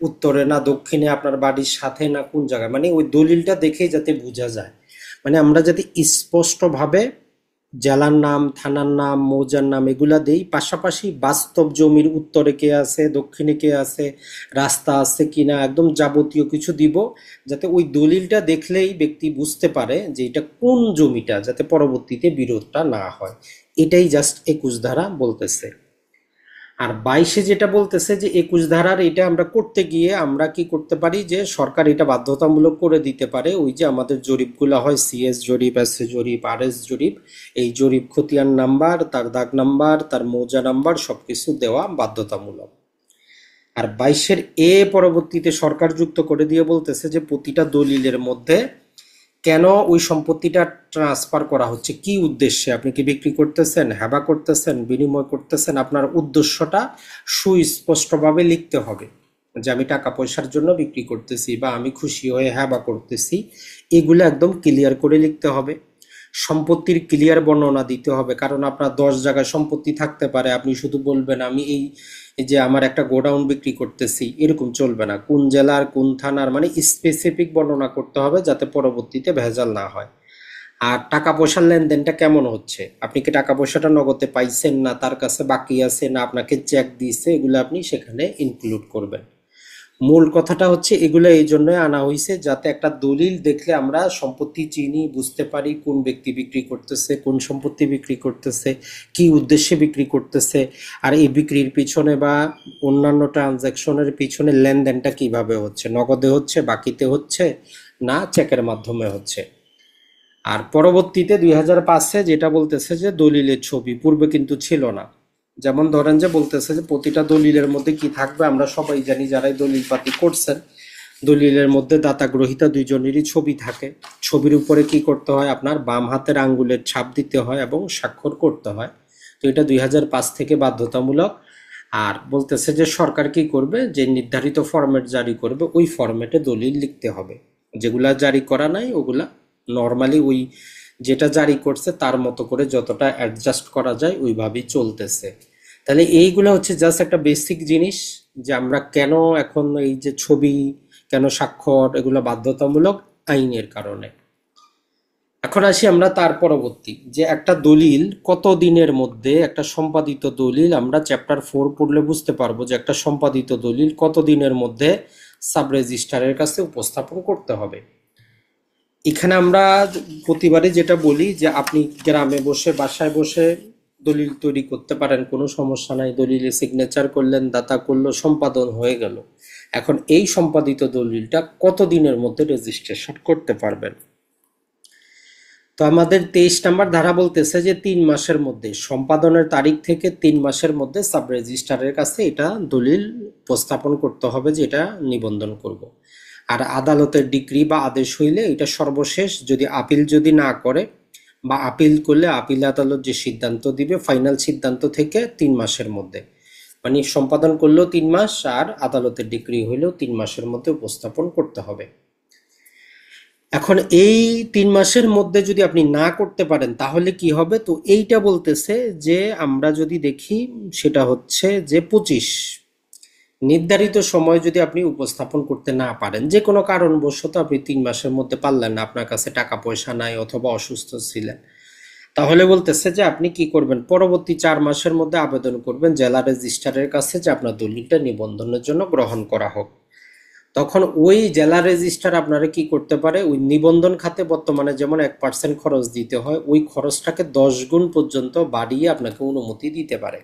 উত্তরে না দক্ষিণে, আপনার বাড়ির সাথে না কোন জায়গায়, মানে ওই দলিলটা দেখেই যাতে বোঝা যায়, মানে আমরা যাতে স্পষ্টভাবে জেলার নাম, থানার নাম, মৌজার নাম এগুলা দেই, পাশাপাশি বাস্তব জমির উত্তরে কে আছে, দক্ষিণে কে আছে, রাস্তা আছে কিনা, একদম যাবতীয় কিছু দিব যাতে ওই দলিলটা দেখলেই ব্যক্তি বুঝতে পারে যে এটা কোন জমিটা, যাতে পরবর্তীতে বিরোধটা না হয়। এটাই জাস্ট 21 ধারা বলতেছে। আর 22-এ যেটা বলতেছে যে 21 ধারার এটা আমরা করতে গিয়ে আমরা কি করতে পারি যে সরকার এটা বাধ্যতামূলক করে দিতে পারে, ওই যে আমাদের জরিপগুলো হয় সিএস জরিপ, এসএ জরিপ, আরএস জরিপ, এই জরিপ খতিয়ান নাম্বার, তার দাগ নাম্বার, তার মৌজা নাম্বার সবকিছু দেওয়া বাধ্যতামূলক। আর 22-এর পরবর্তীতে সরকার যুক্ত করে দিয়ে বলতেছে যে প্রতিটা দলিলের মধ্যে কেন ওই সম্পত্তিটা ট্রান্সফার করা হচ্ছে, কি উদ্দেশ্যে, আপনি কি বিক্রি করতেছেন, হেবা করতেছেন, বিনিময় করতেছেন, আপনার উদ্দেশ্যটা সুস্পষ্টভাবে লিখতে হবে যে আমি টাকা পয়সার জন্য বিক্রি করতেছি বা আমি খুশি হয়ে হেবা করতেছি, এগুলো একদম ক্লিয়ার করে লিখতে হবে। সম্পত্তির ক্লিয়ার বর্ণনা দিতে হবে, কারণ আপনার 10 জায়গায় সম্পত্তি থাকতে পারে, আপনি শুধু বলবেন আমি এই যে আমার একটা গোডাউন বিক্রি করতেছি, এরকম চলবে না। কোন জেলার কোন থানার, মানে স্পেসিফিক বর্ণনা করতে হবে যাতে পরবর্তীতে ভেজাল না হয়। আর টাকা পয়সার লেনদেনটা কেমন হচ্ছে, আপনি কি টাকা পয়সাটা নগদে পাইছেন, না তার কাছে বাকি আছে, না আপনাকে চেক দিয়েছে, এগুলো আপনি সেখানে ইনক্লুড করবেন। মূল কথাটা হচ্ছে এগুলো এই জন্যই আনা হয়েছে যাতে একটা দলিল দেখলে আমরা সম্পত্তি চিনি, বুঝতে পারি কোন ব্যক্তি বিক্রি করতেছে, কোন সম্পত্তি বিক্রি করতেছে, কি উদ্দেশ্যে বিক্রি করতেছে, আর এই বিক্রির পিছনে বা অন্যান্য ট্রানজ্যাকশনের পিছনে লেনদেনটা কিভাবে হচ্ছে, নগদে হচ্ছে, বাকিতে হচ্ছে, না চেকের মাধ্যমে হচ্ছে। আর পরবর্তীতে 2005-এ যেটা বলতেছে যে দলিলের ছবি, পূর্বে কিন্তু ছিল না। যেমন ধরেন যে বলতেছে যে প্রতিটা দলিলের মধ্যে কি থাকবে, আমরা সবাই জানি যারাই দলিল পাতি করছেন, দলিলের মধ্যে দাতা গ্রহীতা দুইজনেরই ছবি থাকে। ছবির উপরে কি করতে হয়, আপনার বাম হাতের আঙ্গুলের ছাপ দিতে হয় এবং স্বাক্ষর করতে হয়। তো এটা 2005 থেকে বাধ্যতামূলক। আর বলতেছে যে সরকার কি করবে, যে নির্ধারিত ফরম্যাট জারি করবে ওই ফরম্যাটে দলিল লিখতে হবে, যেগুলা জারি করা নাই ওগুলা নর্মালি ওই যেটা জারি করছে তার মতো করে যতটা অ্যাডজাস্ট করা যায় ওইভাবেই চলতেছে। তাহলে এইগুলো হচ্ছে জাস্ট একটা বেসিক জিনিস যে আমরা কেন এখন এই যে ছবি, কেন স্বাক্ষর, এগুলো বাধ্যতামূলক আইনের কারণে। এখন আসি আমরা তার পরবর্তী যে একটা দলিল কত দিনের মধ্যে, একটা সম্পাদিত দলিল আমরা চ্যাপ্টার 4 পড়লে বুঝতে পারবো যে একটা সম্পাদিত দলিল কত দিনের মধ্যে সাব রেজিস্ট্রারের কাছে উপস্থাপন করতে হবে। এখানে আমরা প্রতিবারই যেটা বলি যে আপনি গ্রামে বসে বাসায় বসে দলিল তৈরি করতে পারেন, কোনো সমস্যা নাই, দলিলে সিগনেচার করলেন, দাতা করলো, সম্পাদন হয়ে গেল। এখন এই সম্পাদিত দলিলটা কত দিনের মধ্যে রেজিস্ট্রেশন করতে পারবেন। তো আমাদের 23 নম্বর ধারা বলতেছে যে 3 মাসের মধ্যে, সম্পাদনের তারিখ থেকে 3 মাসের মধ্যে সাব রেজিস্ট্রারের কাছে এটা দলিল উপস্থাপন করতে হবে যে এটা নিবন্ধন করব। আর আদালতের ডিক্রি বা আদেশ হইলে এটা সর্বশেষ, যদি আপিল যদি না করে বা আপিল করলে আপিল আদালত যে সিদ্ধান্ত দিবে ফাইনাল সিদ্ধান্ত থেকে 3 মাসের মধ্যে, মানে সম্পাদন করলেও 3 মাস আর আদালতের ডিক্রি হইলেও 3 মাসের মধ্যে উপস্থাপন করতে হবে। এখন এই 3 মাসের মধ্যে যদি আপনি না করতে পারেন তাহলে কি হবে, তো এইটা বলতেছে যে আমরা যদি দেখি সেটা হচ্ছে যে 25 নির্ধারিত সময় যদি আপনি উপস্থাপন করতে না পারেন, যে কোনো কারণবশত আপনি 3 মাসের মধ্যে পারলেন না, আপনার কাছে টাকা পয়সা নাই অথবা অসুস্থ ছিলেন, তাহলে বলতেছে যে আপনি কি করবেন, পরবর্তী 4 মাসের মধ্যে আবেদন করবেন জেলা রেজিস্ট্রারের কাছে যে আপনার দলিলটা নিবন্ধনের জন্য গ্রহণ করা হোক। তখন ওই জেলা রেজিস্ট্রার আপনারা কি করতে পারে, ওই নিবন্ধন খাতে বর্তমানে যেমন 1% খরচ দিতে হয়, ওই খরচটাকে 10 গুণ পর্যন্ত বাড়িয়ে আপনাকে অনুমতি দিতে পারে।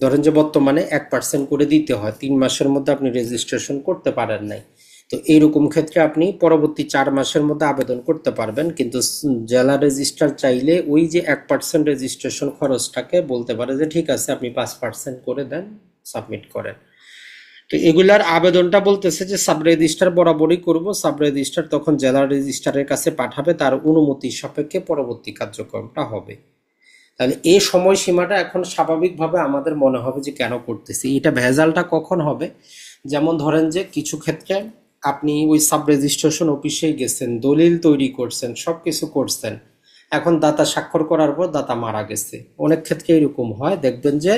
ধরেন যে বর্তমানে 1% করে দিতে হয়, 3 মাসের মধ্যে আপনি রেজিস্ট্রেশন করতে পারেন নাই, তো এইরকম ক্ষেত্রে আপনি পরবর্তী 4 মাসের মধ্যে আবেদন করতে পারবেন। কিন্তু জেলা রেজিস্ট্রার চাইলে ওই যে 1% রেজিস্ট্রেশন খরচটাকে বলতে পারে যে ঠিক আছে আপনি 5% করে দেন, সাবমিট করেন। তো এগুলার আবেদনটা বলতেছে যে সাব রেজিস্ট্রার বরাবরই করব, সাব রেজিস্ট্রার তখন জেলা রেজিস্ট্রারের কাছে পাঠাবে, তার অনুমতি সাপেক্ষে পরবর্তী কার্যক্রমটা হবে। তাহলে এই সময়সীমাটা এখন স্বাভাবিকভাবে আমাদের মনে হবে যে কেন করতেছি, এটা ভেজালটা কখন হবে। যেমন ধরেন যে কিছু ক্ষেত্রে আপনি ওই সাব রেজিস্ট্রেশন অফিসেই গেছেন, দলিল তৈরি করছেন, সব কিছু করছেন, এখন দাতা স্বাক্ষর করার পর দাতা মারা গেছে। অনেক ক্ষেত্রে এরকম হয়, দেখবেন যে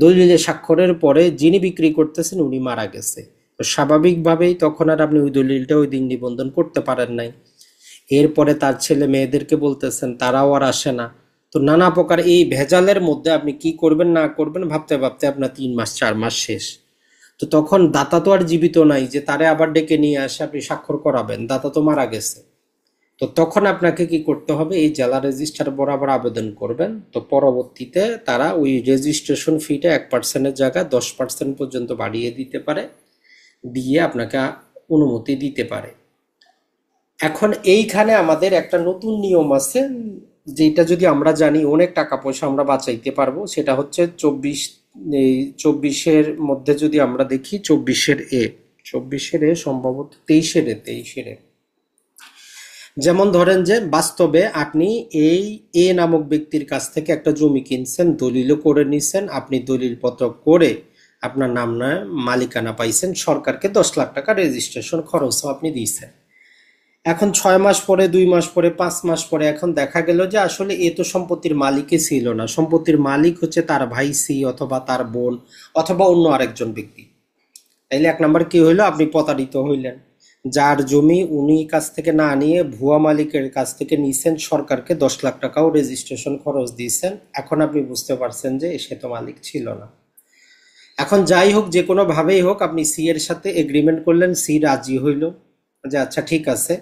দলিলে স্বাক্ষরের পরে যিনি বিক্রি করতেছেন উনি মারা গেছে, তো স্বাভাবিকভাবেই তখন আর আপনি ওই দলিলটা ওই দিন নিবন্ধন করতে পারেন নাই। এরপরে তার ছেলে মেয়েদেরকে বলতেছেন, তারাও আর আসে না। তো নানা প্রকার এই ভেজালের মধ্যে আপনি কি করবেন না করবেন ভাবতে ভাবতে আপনার 3 মাস 4 মাস শেষ। তো তখন দাতা তো আর জীবিত নাই যে তারে আবার ডেকে নিয়ে আসে আপনি স্বাক্ষর করাবেন, দাতা তো মারা গেছে। তো তখন আপনাকে কি করতে হবে, এই জেলা রেজিস্ট্রার বরাবর আবেদন করবেন। তো পরবর্তীতে তারা ওই রেজিস্ট্রেশন ফিটা 1%-এর জায়গায় 10% পর্যন্ত বাড়িয়ে দিতে পারে, দিয়ে আপনাকে অনুমতি দিতে পারে। এখন এইখানে আমাদের একটা নতুন নিয়ম আছে, যেটা যদি আমরা জানি অনেক টাকা পয়সা আমরা বাঁচাইতে পারবো। সেটা হচ্ছে 24 মধ্যে যদি আমরা দেখি, 24-এ সম্ভবত 23-এ যেমন ধরেন যে বাস্তবে আপনি এই এ নামক ব্যক্তির কাছ থেকে একটা জমি কিনছেন, দলিলও করে নিছেন, আপনি দলিলপত্র করে আপনার নাম নয় মালিকানা পাইছেন, সরকারকে 10 লাখ টাকা রেজিস্ট্রেশন খরচও আপনি দিয়েছেন। এখন 6 মাস পরে, 2 মাস পরে, 5 মাস পরে এখন দেখা গেল যে আসলে এ তো সম্পত্তির মালিকই ছিল না, সম্পত্তির মালিক হচ্ছে তার ভাই সি, অথবা তার বোন, অথবা অন্য আরেকজন ব্যক্তি। তাইলে 1 নম্বর কি হইলো, আপনি প্রতারিত হইলেন। যার জমি উনি কাছ থেকে না নিয়ে ভুয়া মালিকের কাছ থেকে নিছেন, সরকারকে 10 লাখ টাকাও রেজিস্ট্রেশন খরচ দিয়েছেন। এখন আপনি বুঝতে পারছেন যে সে তো মালিক ছিল না। এখন যাই হোক, যে কোনো ভাবেই হোক, আপনি সি এর সাথে এগ্রিমেন্ট করলেন, সি রাজি হইল যে আচ্ছা ঠিক আছে,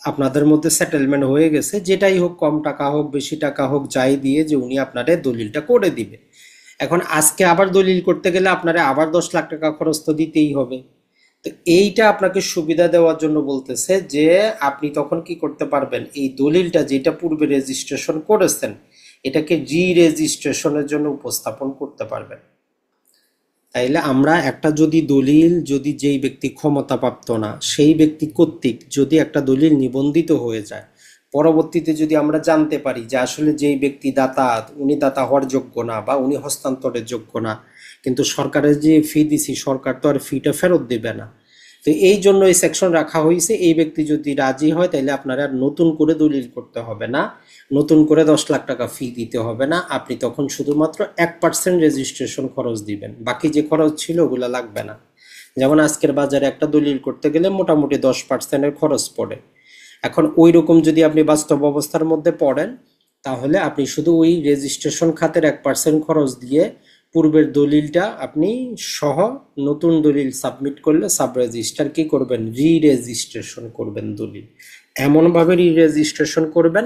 আপনাদের মধ্যে সেটেলমেন্ট হয়ে গেছে, যেটাই হোক, কম টাকা হোক বেশি টাকা হোক, যাই দিয়ে যে উনি আপনাদের দলিলটা করে দিবে। এখন আজকে আবার দলিল করতে গেলে আপনারা আবার 10 লাখ টাকা খরচ তো দিতেই হবে। তো এইটা আপনাকে সুবিধা দেওয়ার জন্য বলতেছে যে আপনি তখন কি করতে পারবেন, এই দলিলটা যেটা পূর্বে রেজিস্ট্রেশন করেছেন এটাকে রি রেজিস্ট্রেশনের জন্য উপস্থাপন করতে পারবেন। তাইলে আমরা একটা যদি দলিল, যদি যেই ব্যক্তি ক্ষমতাপ্রাপ্ত না সেই ব্যক্তি কর্তৃক যদি একটা দলিল নিবন্ধিত হয়ে যায়, পরবর্তীতে যদি আমরা জানতে পারি যে আসলে যেই ব্যক্তি দাতা, উনি দাতা হওয়ার যোগ্য না বা উনি হস্তান্তরের যোগ্য না, কিন্তু সরকারের যে ফি দিছি সরকার তো আর ফিটা ফেরত দেবে না, তো এই জন্য এই সেকশন রাখা হয়েছে। এই ব্যক্তি যদি রাজি হয় তাহলে আপনার আর নতুন করে দলিল করতে হবে না, নতুন করে 10 লাখ টাকা ফি দিতে হবে না। আপনি তখন শুধুমাত্র 1% রেজিস্ট্রেশন খরচ দিবেন, বাকি যে খরচ ছিল ওগুলো লাগবে না। যেমন আজকের বাজারে একটা দলিল করতে গেলে মোটামুটি 10%-এর খরচ পড়ে। এখন ওই রকম যদি আপনি বাস্তব অবস্থার মধ্যে পড়েন, তাহলে আপনি শুধু ওই রেজিস্ট্রেশন খাতের 1% খরচ দিয়ে পূর্বের দলিলটা আপনি সহ নতুন দলিল সাবমিট করলে সাব রেজিস্ট্রার কি করবেন, রি রেজিস্ট্রেশন করবেন দলিল। এমনভাবে রি রেজিস্ট্রেশন করবেন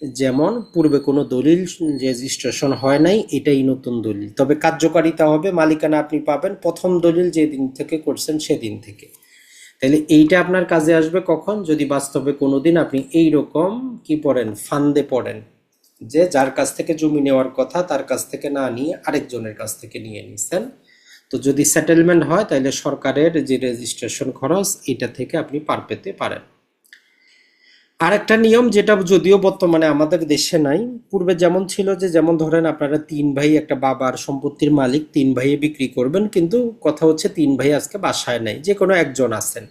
যেমন পূর্বে কোনো দলিল রেজিস্ট্রেশন হয় নাই, এটাই নতুন দলিল। তবে কার্যকারিতা হবে, মালিকানা আপনি পাবেন প্রথম দলিল যেদিন থেকে করছেন সেদিন থেকে। তাহলে এইটা আপনার কাজে আসবে কখন, যদি বাস্তবে কোনোদিন আপনি এই রকম কি পড়েন, ফান্দে পড়েন, যে যার কাছ থেকে জমি নেওয়ার কথা তার কাছ থেকে না নিয়ে আরেকজনের কাছ থেকে নিয়ে নিছেন। তো যদি সেটেলমেন্ট হয় তাহলে সরকারের যে রেজিস্ট্রেশন খরচ এটা থেকে আপনি পার পেতে পারেন। আরেকটা নিয়ম, যেটা যদিও বর্তমানে আমাদের দেশে নাই, পূর্বে যেমন ছিল যে যেমন ধরেন আপনারা 3 ভাই একটা বাবার সম্পত্তির মালিক, 3 ভাইয়ে বিক্রি করবেন, কিন্তু কথা হচ্ছে 3 ভাই আজকে বাসায় নাই, যে কোনো একজন আছেন,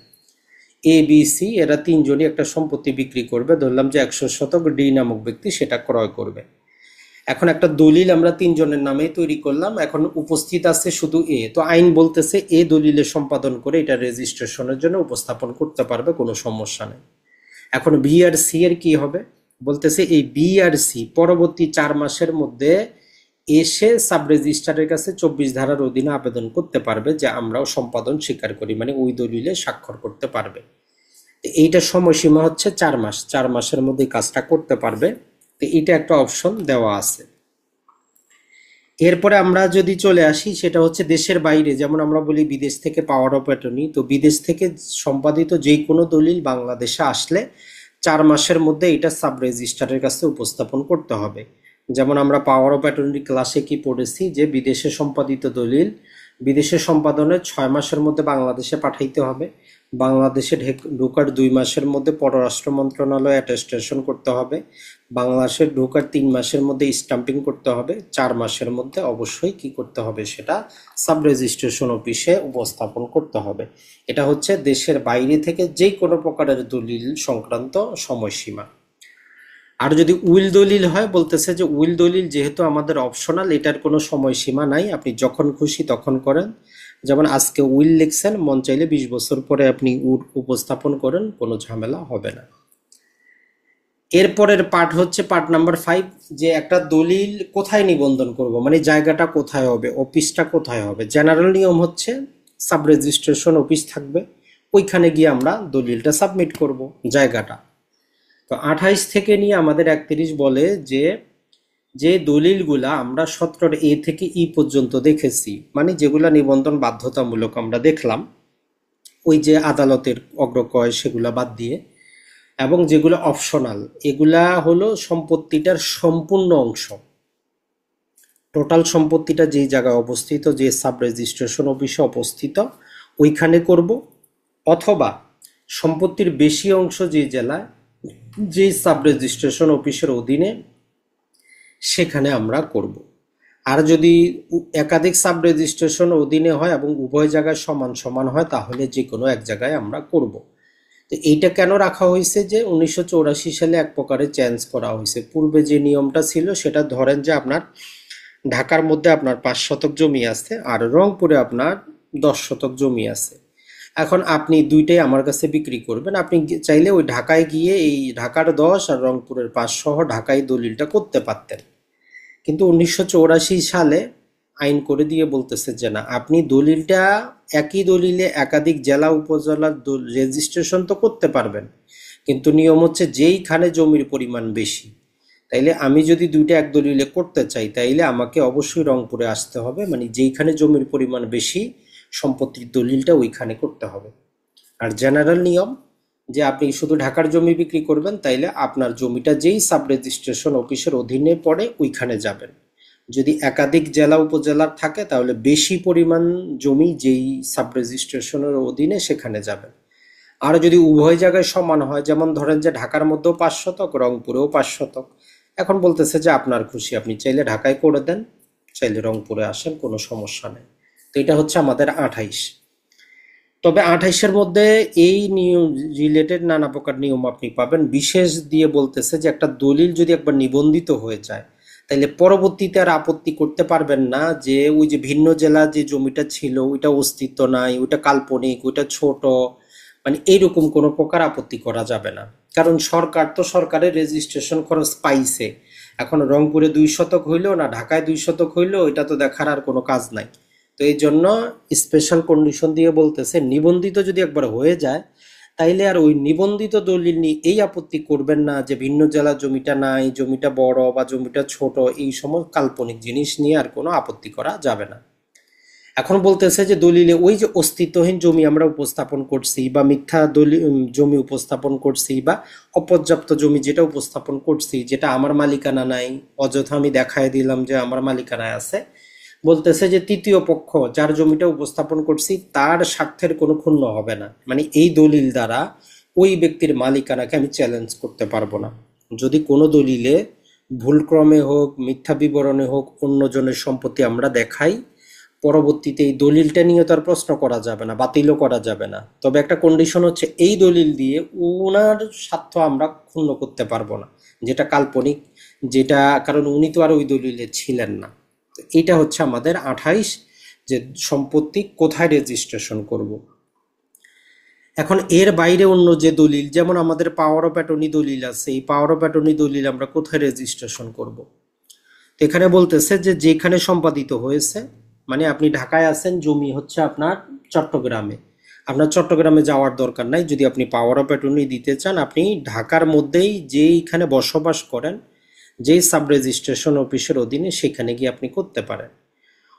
এ বি সি, এরা 3জনই একটা সম্পত্তি বিক্রি করবে। ধরলাম যে 100 শতক ডি নামক ব্যক্তি সেটা ক্রয় করবে। এখন একটা দলিল আমরা 3জনের নামে তৈরি করলাম, এখন উপস্থিত আছে শুধু এ, তো আইন বলতেছে এ দলিলে সম্পাদন করে এটা রেজিস্ট্রেশনের জন্য উপস্থাপন করতে পারবে, কোনো সমস্যা নেই। এখন বি আর সি এর কি হবে, বলতেছে এই বি আর সি পরবর্তী 4 মাসের মধ্যে এসে সাব রেজিস্ট্রারের কাছে 24 ধারার অধীনে আবেদন করতে পারবে যে আমরাও সম্পাদন স্বীকার করি, মানে ওই দলিলে স্বাক্ষর করতে পারবে। এইটা সময়সীমা হচ্ছে 4 মাস, 4 মাসের মধ্যে কাজটা করতে পারবে। তো এটা একটা অপশন দেওয়া আছে। এরপরে আমরা যদি চলে আসি, সেটা হচ্ছে দেশের বাইরে, যেমন আমরা বলি বিদেশ থেকে পাওয়ার অফ অ্যাটর্নি, তো বিদেশ থেকে সম্পাদিত যে কোনো দলিল বাংলাদেশে আসলে 4 মাসের মধ্যে এটা সাব রেজিস্ট্রারের কাছে উপস্থাপন করতে হবে। যেমন আমরা পাওয়ার অফ অ্যাটর্নি ক্লাসে কি পড়েছি, যে বিদেশে সম্পাদিত দলিল বিদেশে সম্পাদনের 6 মাসের মধ্যে বাংলাদেশে পাঠাইতে হবে, বাংলাদেশে ঢোকার 2 মাসের মধ্যে পররাষ্ট্র মন্ত্রণালয়ে অ্যাটেস্টেশন করতে হবে, বাংলাদেশে ঢোকার 3 মাসের মধ্যে স্টাম্পিং করতে হবে, 4 মাসের মধ্যে অবশ্যই কি করতে হবে, সেটা সাব রেজিস্ট্রেশন অফিসে উপস্থাপন করতে হবে। এটা হচ্ছে দেশের বাইরে থেকে যে কোনো প্রকারের দলিল সংক্রান্ত সময়সীমা। আর যদি উইল দলিল হয়, বলতেছে যে উইল দলিল যেহেতু আমাদের অপশনাল, এটার কোনো সময়সীমা নাই, আপনি যখন খুশি তখন করেন। যেমন আজকে উইল লিখছেন, মন চাইলে 20 বছর পরে আপনি উপস্থাপন করেন, কোনো ঝামেলা হবে না। এরপরের পার্ট হচ্ছে পার্ট নাম্বার 5, যে একটা দলিল কোথায় নিবন্ধন করব, মানে জায়গাটা কোথায় হবে, অফিসটা কোথায় হবে। জেনারেল নিয়ম হচ্ছে সাব রেজিস্ট্রেশন অফিস থাকবে, ওইখানে গিয়ে আমরা দলিলটা সাবমিট করব জায়গাটা। তো 28 থেকে নিয়ে আমাদের 31 বলে যে যে দলিলগুলা আমরা 17A থেকে ই পর্যন্ত দেখেছি, মানে যেগুলা নিবন্ধন বাধ্যতামূলক আমরা দেখলাম, ওই যে আদালতের অগ্রকয় সেগুলা বাদ দিয়ে, এবং যেগুলো অপশনাল, এগুলা হলো সম্পত্তিটার সম্পূর্ণ অংশ। টোটাল সম্পত্তিটা যেই জায়গায় অবস্থিত, যে সাব রেজিস্ট্রেশন অফিসে অবস্থিত, ওইখানে করব। অথবা সম্পত্তির বেশি অংশ যে জেলায়, যে সাব রেজিস্ট্রেশন অফিসের অধীনে, সেখানে আমরা করব। আর যদি একাধিক সাব রেজিস্ট্রেশন অধীনে হয় এবং উভয় জায়গায় সমান সমান হয়, তাহলে যে কোনো এক জায়গায় আমরা করব। তো এইটা কেন রাখা হয়েছে, যে 1984 সালে এক প্রকারে চেঞ্জ করা হয়েছে। পূর্বে যে নিয়মটা ছিল সেটা, ধরেন যে আপনার ঢাকার মধ্যে আপনার 5 শতক জমি আছে আর রংপুরে আপনার 10 শতক জমি আছে। এখন আপনি দুইটাই আমার কাছে বিক্রি করবেন, আপনি চাইলে ওই ঢাকায় গিয়ে এই ঢাকার 10 আর রংপুরের 5 সহ ঢাকায় দলিলটা করতে পারতেন। কিন্তু 1984 সালে আইন করে দিয়ে বলতেছে যে না, আপনি দলিলটা একই দলিলে একাধিক জেলা উপজেলার রেজিস্ট্রেশন তো করতে পারবেন, কিন্তু নিয়ম হচ্ছে যেইখানে জমির পরিমাণ বেশি। তাইলে আমি যদি দুইটা এক দলিলে করতে চাই, তাইলে আমাকে অবশ্যই রংপুরে আসতে হবে, মানে যেইখানে জমির পরিমাণ বেশি সম্পত্তির দলিলটা ওইখানে করতে হবে। আর জেনারেল নিয়ম যে আপনি শুধু ঢাকার জমি বিক্রি করবেন, তাইলে আপনার জমিটা যেই সাব রেজিস্ট্রেশন অফিসের অধীনে পড়ে ওইখানে যাবেন। যদি একাধিক জেলা উপজেলার থাকে, তাহলে বেশি পরিমাণ জমি যেই সাব রেজিস্ট্রেশনের অধীনে সেখানে যাবেন। আর যদি উভয় জায়গায় সমান হয়, যেমন ধরেন যে ঢাকার মধ্যেও 5 শতক, রংপুরেও 5 শতক, এখন বলতেছে যে আপনার খুশি, আপনি চাইলে ঢাকায় করে দেন, চাইলে রংপুরে আসেন, কোনো সমস্যা নেই। তো এটা হচ্ছে আমাদের 28। তবে 28-এর মধ্যে এই নিয়ম রিলেটেড নানা প্রকার নিয়ম আপনি পাবেন। বিশেষ দিয়ে বলতেছে যে একটা দলিল যদি একবার নিবন্ধিত হয়ে যায়, তাহলে পরবর্তীতে আর আপত্তি করতে পারবেন না যে ওই যে ভিন্ন জেলা যে জমিটা ছিল ওইটা অস্তিত্ব নাই, ওইটা কাল্পনিক, ওইটা ছোট, মানে এইরকম কোনো প্রকার আপত্তি করা যাবে না। কারণ সরকার তো সরকারের রেজিস্ট্রেশন খরচ পাইছে। এখন রংপুরে 2 শতক হইলো না ঢাকায় 2 শতক হইলো, এটা তো দেখার আর কোনো কাজ নাই। তো এই জন্য স্পেশাল কন্ডিশন দিয়ে বলতেছে, নিবন্ধিত যদি একবার হয়ে যায়, তাইলে আর ওই নিবন্ধিত দলিল নিয়ে এই আপত্তি করবেন না যে ভিন্ন জেলা জমিটা নাই, জমিটা বড় বা জমিটা ছোট, এই সমস্ত কাল্পনিক জিনিস নিয়ে আর কোনো আপত্তি করা যাবে না। এখন বলতেছে যে দলিলে ওই যে অস্তিত্বহীন জমি আমরা উপস্থাপন করছি, বা মিথ্যা জমি উপস্থাপন করছি, বা অপর্যাপ্ত জমি যেটা উপস্থাপন করছি, যেটা আমার মালিকানা নাই, অযথা আমি দেখায় দিলাম যে আমার মালিকানায় আছে, বলতেছে যে তৃতীয় পক্ষ যার জমিটা উপস্থাপন করছি তার স্বার্থের কোনো ক্ষুণ্ণ হবে না। মানে এই দলিল দ্বারা ওই ব্যক্তির মালিকানাকে আমি চ্যালেঞ্জ করতে পারবো না। যদি কোনো দলিলে ভুলক্রমে হোক, মিথ্যা বিবরণে হোক, অন্যজনের সম্পত্তি আমরা দেখাই, পরবর্তীতে এই দলিলটা নিয়ে তার প্রশ্ন করা যাবে না, বাতিলও করা যাবে না। তবে একটা কন্ডিশন হচ্ছে, এই দলিল দিয়ে ওনার স্বার্থ আমরা ক্ষুণ্ণ করতে পারবো না, যেটা কাল্পনিক, যেটা, কারণ উনি তো আর ওই দলিলে ছিলেন না। এটা হচ্ছে আমাদের 28, যে সম্পত্তি কোথায় রেজিস্ট্রেশন করব। এখন এর বাইরে অন্য যে দলিল, যেমন আমাদের পাওয়ার অফ অ্যাটর্নি দলিল আছে, এই পাওয়ার অফ অ্যাটর্নি দলিল আমরা কোথায় রেজিস্ট্রেশন করব। তো এখানে বলতেছে যে যেখানে সম্পাদিত হয়েছে, মানে আপনি ঢাকায় আছেন, জমি হচ্ছে আপনার চট্টগ্রামে, আপনার চট্টগ্রামে যাওয়ার দরকার নাই। যদি আপনি পাওয়ার অফ অ্যাটর্নি দিতে চান, আপনি ঢাকার মধ্যেই যেইখানে বসবাস করেন, যেই সাব রেজিস্ট্রেশন অফিসের অধীনে, সেখানে গিয়ে আপনি করতে পারেন।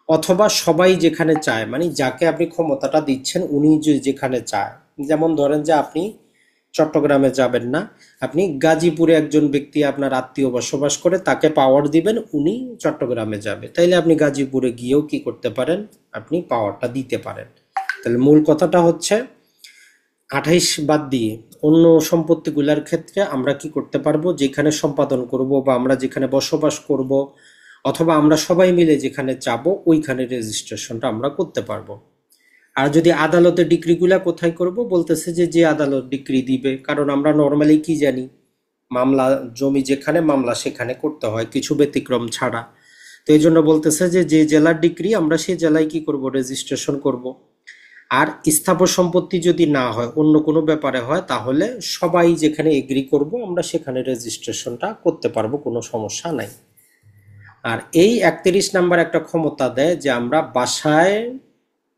অথবা সবাই যেখানে চায়, মানে যাকে আপনি ক্ষমতাটা দিচ্ছেন উনি যেখানে চায়, যেমন ধরেন যে আপনি চট্টগ্রামে যাবেন না, আপনি গাজীপুরে একজন ব্যক্তি আপনার আত্মীয় বসবাস করে, তাকে পাওয়ার দিবেন, উনি চট্টগ্রামে যাবে, তাইলে আপনি গাজীপুরে গিয়েও কি করতে পারেন, আপনি পাওয়ারটা দিতে পারেন। তাহলে মূল কথাটা হচ্ছে, 28 বাদ দিয়ে অন্য সম্পত্তিগুলোর ক্ষেত্রে আমরা কি করতে পারবো, যেখানে সম্পাদন করব বা আমরা যেখানে বসবাস করব, অথবা আমরা সবাই মিলে যেখানে যাব, ওইখানে রেজিস্ট্রেশনটা আমরা করতে পারবো। আর যদি আদালতের ডিক্রিগুলা কোথায় করব, বলতেছে যে যে আদালত ডিক্রি দিবে, কারণ আমরা নর্মালি কি জানি, মামলা, জমি যেখানে মামলা সেখানে করতে হয়, কিছু ব্যতিক্রম ছাড়া। তো এই জন্য বলতেছে যে যে জেলার ডিক্রি, আমরা সেই জেলায় কি করব, রেজিস্ট্রেশন করব। আর স্থাবর সম্পত্তি যদি না হয়, অন্য কোনো ব্যাপারে হয়, তাহলে সবাই যেখানে এগ্রি করব আমরা সেখানে রেজিস্ট্রেশনটা করতে পারবো, কোনো সমস্যা নাই। আর এই 31 নাম্বার একটা ক্ষমতা দেয় যে আমরা বাসায়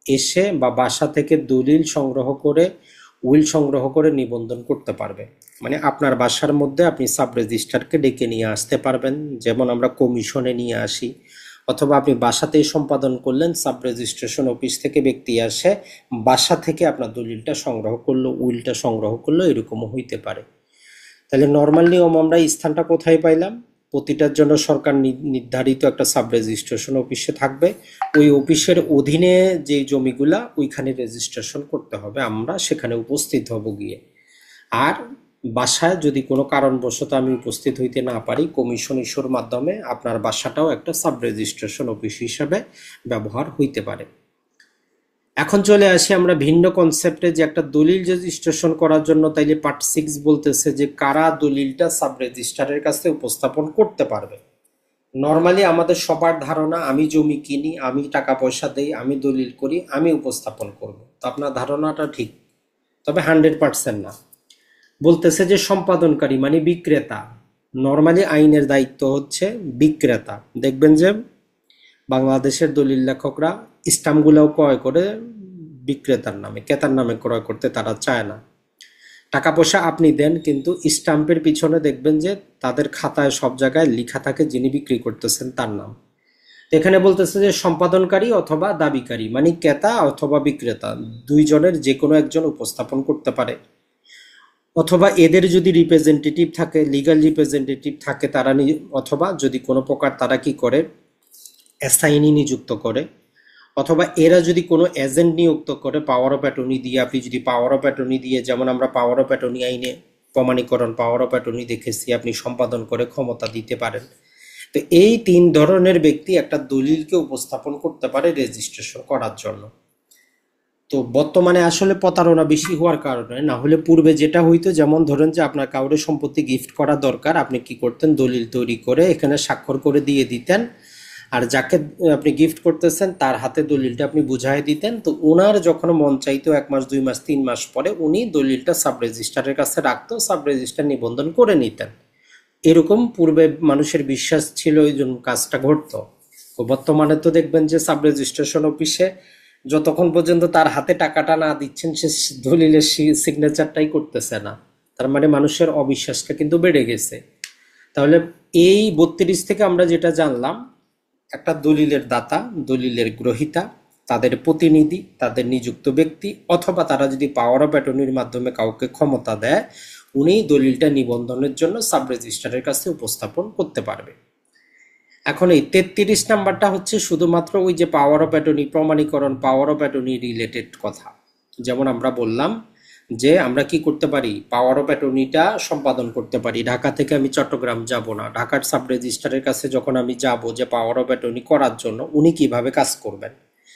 এসে বা বাসা থেকে দলিল সংগ্রহ করে উইল সংগ্রহ করে নিবন্ধন করতে পারবে। মানে আপনার বাসার মধ্যে আপনি সাব রেজিস্ট্রারকে ডেকে নিয়ে আসতে পারবেন, যেমন আমরা কমিশনে নিয়ে আসি, অথবা আপনি বাসাতেই সম্পাদন করলেন, সাব রেজিস্ট্রেশন অফিস থেকে ব্যক্তি আসে বাসা থেকে আপনার দলিলটা সংগ্রহ করলো, উইলটা সংগ্রহ করলো, এরকমও হইতে পারে। তাহলে নর্মাল নিয়ম আমরা স্থানটা কোথায় পাইলাম? প্রতিটার জন্য সরকার নির্ধারিত একটা সাব রেজিস্ট্রেশন অফিসে থাকবে, ওই অফিসের অধীনে যে জমিগুলা ওইখানে রেজিস্ট্রেশন করতে হবে, আমরা সেখানে উপস্থিত হব গিয়ে। আর বাসায় যদি কোনো কারণবশত আমি উপস্থিত হইতে না পারি, কমিশন ইস্যুর মাধ্যমে আপনার বাসাটাও একটা সাব রেজিস্ট্রেশন অফিস হিসাবে ব্যবহার হইতে পারে। এখন চলে আসি আমরা ভিন্ন কনসেপ্টে, যে একটা দলিল রেজিস্ট্রেশন করার জন্য তাইলে পার্ট 6 বলতেছে যে কারা দলিলটা সাব রেজিস্ট্রারের কাছে উপস্থাপন করতে পারবে। নর্মালি আমাদের সবার ধারণা আমি জমি কিনি, আমি টাকা পয়সা দেই, আমি দলিল করি, আমি উপস্থাপন করব। তো আপনার ধারণাটা ঠিক, তবে 100% না। বলতেছে যে সম্পাদনকারী মানে বিক্রেতা, নর্মালি আইনের দায়িত্ব হচ্ছে বিক্রেতা। দেখবেন যে বাংলাদেশের দলিল লেখকরা স্টাম্পগুলোও ক্রয় করে বিক্রেতার নামে, ক্রেতার নামে ক্রয় করতে তারা চায় না। টাকা পয়সা আপনি দেন, কিন্তু স্টাম্পের পিছনে দেখবেন যে তাদের খাতায় সব জায়গায় লেখা থাকে যিনি বিক্রি করতেছেন তার নাম। এখানে বলতেছে যে সম্পাদনকারী অথবা দাবিকারী মানে ক্রেতা অথবা বিক্রেতা দুইজনের যে কোনো একজন উপস্থাপন করতে পারে, অথবা এদের যদি রিপ্রেজেন্টেটিভ থাকে, লিগ্যাল রিপ্রেজেন্টেটিভ থাকে তারা, অথবা যদি কোনো প্রকার তারা কি করে অ্যাসাইনি নিযুক্ত করে, অথবা এরা যদি কোনো এজেন্ট নিযুক্ত করে পাওয়ার অফ অ্যাটর্নি দিয়ে। আপনি যদি পাওয়ার অফ অ্যাটর্নি দিয়ে, যেমন আমরা পাওয়ার অফ অ্যাটর্নি আইনে প্রমাণীকরণ পাওয়ার অফ অ্যাটর্নি দেখেছি, আপনি সম্পাদন করে ক্ষমতা দিতে পারেন। তো এই 3 ধরনের ব্যক্তি একটা দলিলকে উপস্থাপন করতে পারে রেজিস্ট্রেশন করার জন্য। তো বর্তমানে আসলে প্রতারণা বেশি হওয়ার কারণে, না হলে পূর্বে যেটা হইতো, যেমন ধরেন যে আপনার কাউরে সম্পত্তি গিফট করা দরকার, আপনি কি করতেন, দলিল তৈরি করে এখানে স্বাক্ষর করে দিয়ে দিতেন, আর যাকে আপনি গিফট করতেছেন তার হাতে দলিলটা আপনি বুঝাই দিতেন। তো ওনার যখন মন চাইতো 1 মাস 2 মাস 3 মাস পরে উনি দলিলটা সাব রেজিস্ট্রারের কাছে রাখতো, সাব রেজিস্ট্রার নিবন্ধন করে নিতেন। এরকম পূর্বে মানুষের বিশ্বাস ছিল, এই জন্য কাজটা ঘটতো। তো বর্তমানে তো দেখবেন যে সাব রেজিস্ট্রেশন অফিসে যতক্ষণ পর্যন্ত তার হাতে টাকাটা না দিচ্ছেন সে দলিলের সিগনেচারটাই করতেছে না। তার মানে মানুষের অবিশ্বাসটা কিন্তু বেড়ে গেছে। তাহলে এই 32 থেকে আমরা যেটা জানলাম, একটা দলিলের দাতা, দলিলের গ্রহীতা, তাদের প্রতিনিধি, তাদের নিযুক্ত ব্যক্তি, অথবা তারা যদি পাওয়ার অফ অ্যাটর্নির মাধ্যমে কাউকে ক্ষমতা দেয়, উনি দলিলটা নিবন্ধনের জন্য সাব রেজিস্ট্রারের কাছে উপস্থাপন করতে পারবে। এখন এই 33 নাম্বারটা হচ্ছে শুধুমাত্র ওই যে পাওয়ার অফ অ্যাটর্নি প্রমাণীকরণ, পাওয়ার অফ অ্যাটর্নি রিলেটেড কথা। যেমন আমরা বললাম যে আমরা কি করতে পারি, পাওয়ার অফ অ্যাটর্নিটা সম্পাদন করতে পারি। ঢাকা থেকে আমি চট্টগ্রাম যাব না, ঢাকার সাব রেজিস্ট্রারের কাছে যখন আমি যাব যে পাওয়ার অফ অ্যাটর্নি করার জন্য, উনি কিভাবে কাজ করবেন,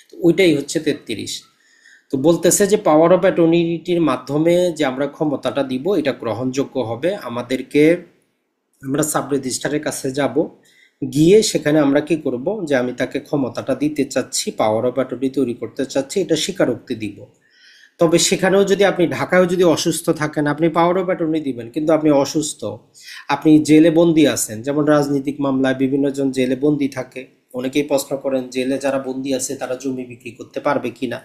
তো ওইটাই হচ্ছে 33। তো বলতেছে যে পাওয়ার অফ অ্যাটর্নিটির মাধ্যমে যে আমরা ক্ষমতাটা দিব এটা গ্রহণযোগ্য হবে আমাদেরকে। আমরা সাব রেজিস্ট্রারের কাছে যাব, গিয়ে সেখানে আমরা কি করব, যে আমি তাকে ক্ষমতাটা দিতে চাচ্ছি, পাওয়ার অফ অ্যাটর্নি তৈরি করতে চাচ্ছি, এটা স্বীকারোক্তি দিব। তবে সেখানেও যদি আপনি ঢাকায়ও যদি অসুস্থ থাকেন, আপনি পাওয়ার অফ অ্যাটর্নি দিবেন, কিন্তু আপনি অসুস্থ, আপনি জেলে বন্দি আছেন, যেমন রাজনৈতিক মামলায় বিভিন্ন জন জেলে বন্দি থাকে। অনেকেই প্রশ্ন করেন জেলে যারা বন্দি আছে তারা জমি বিক্রি করতে পারবে কিনা।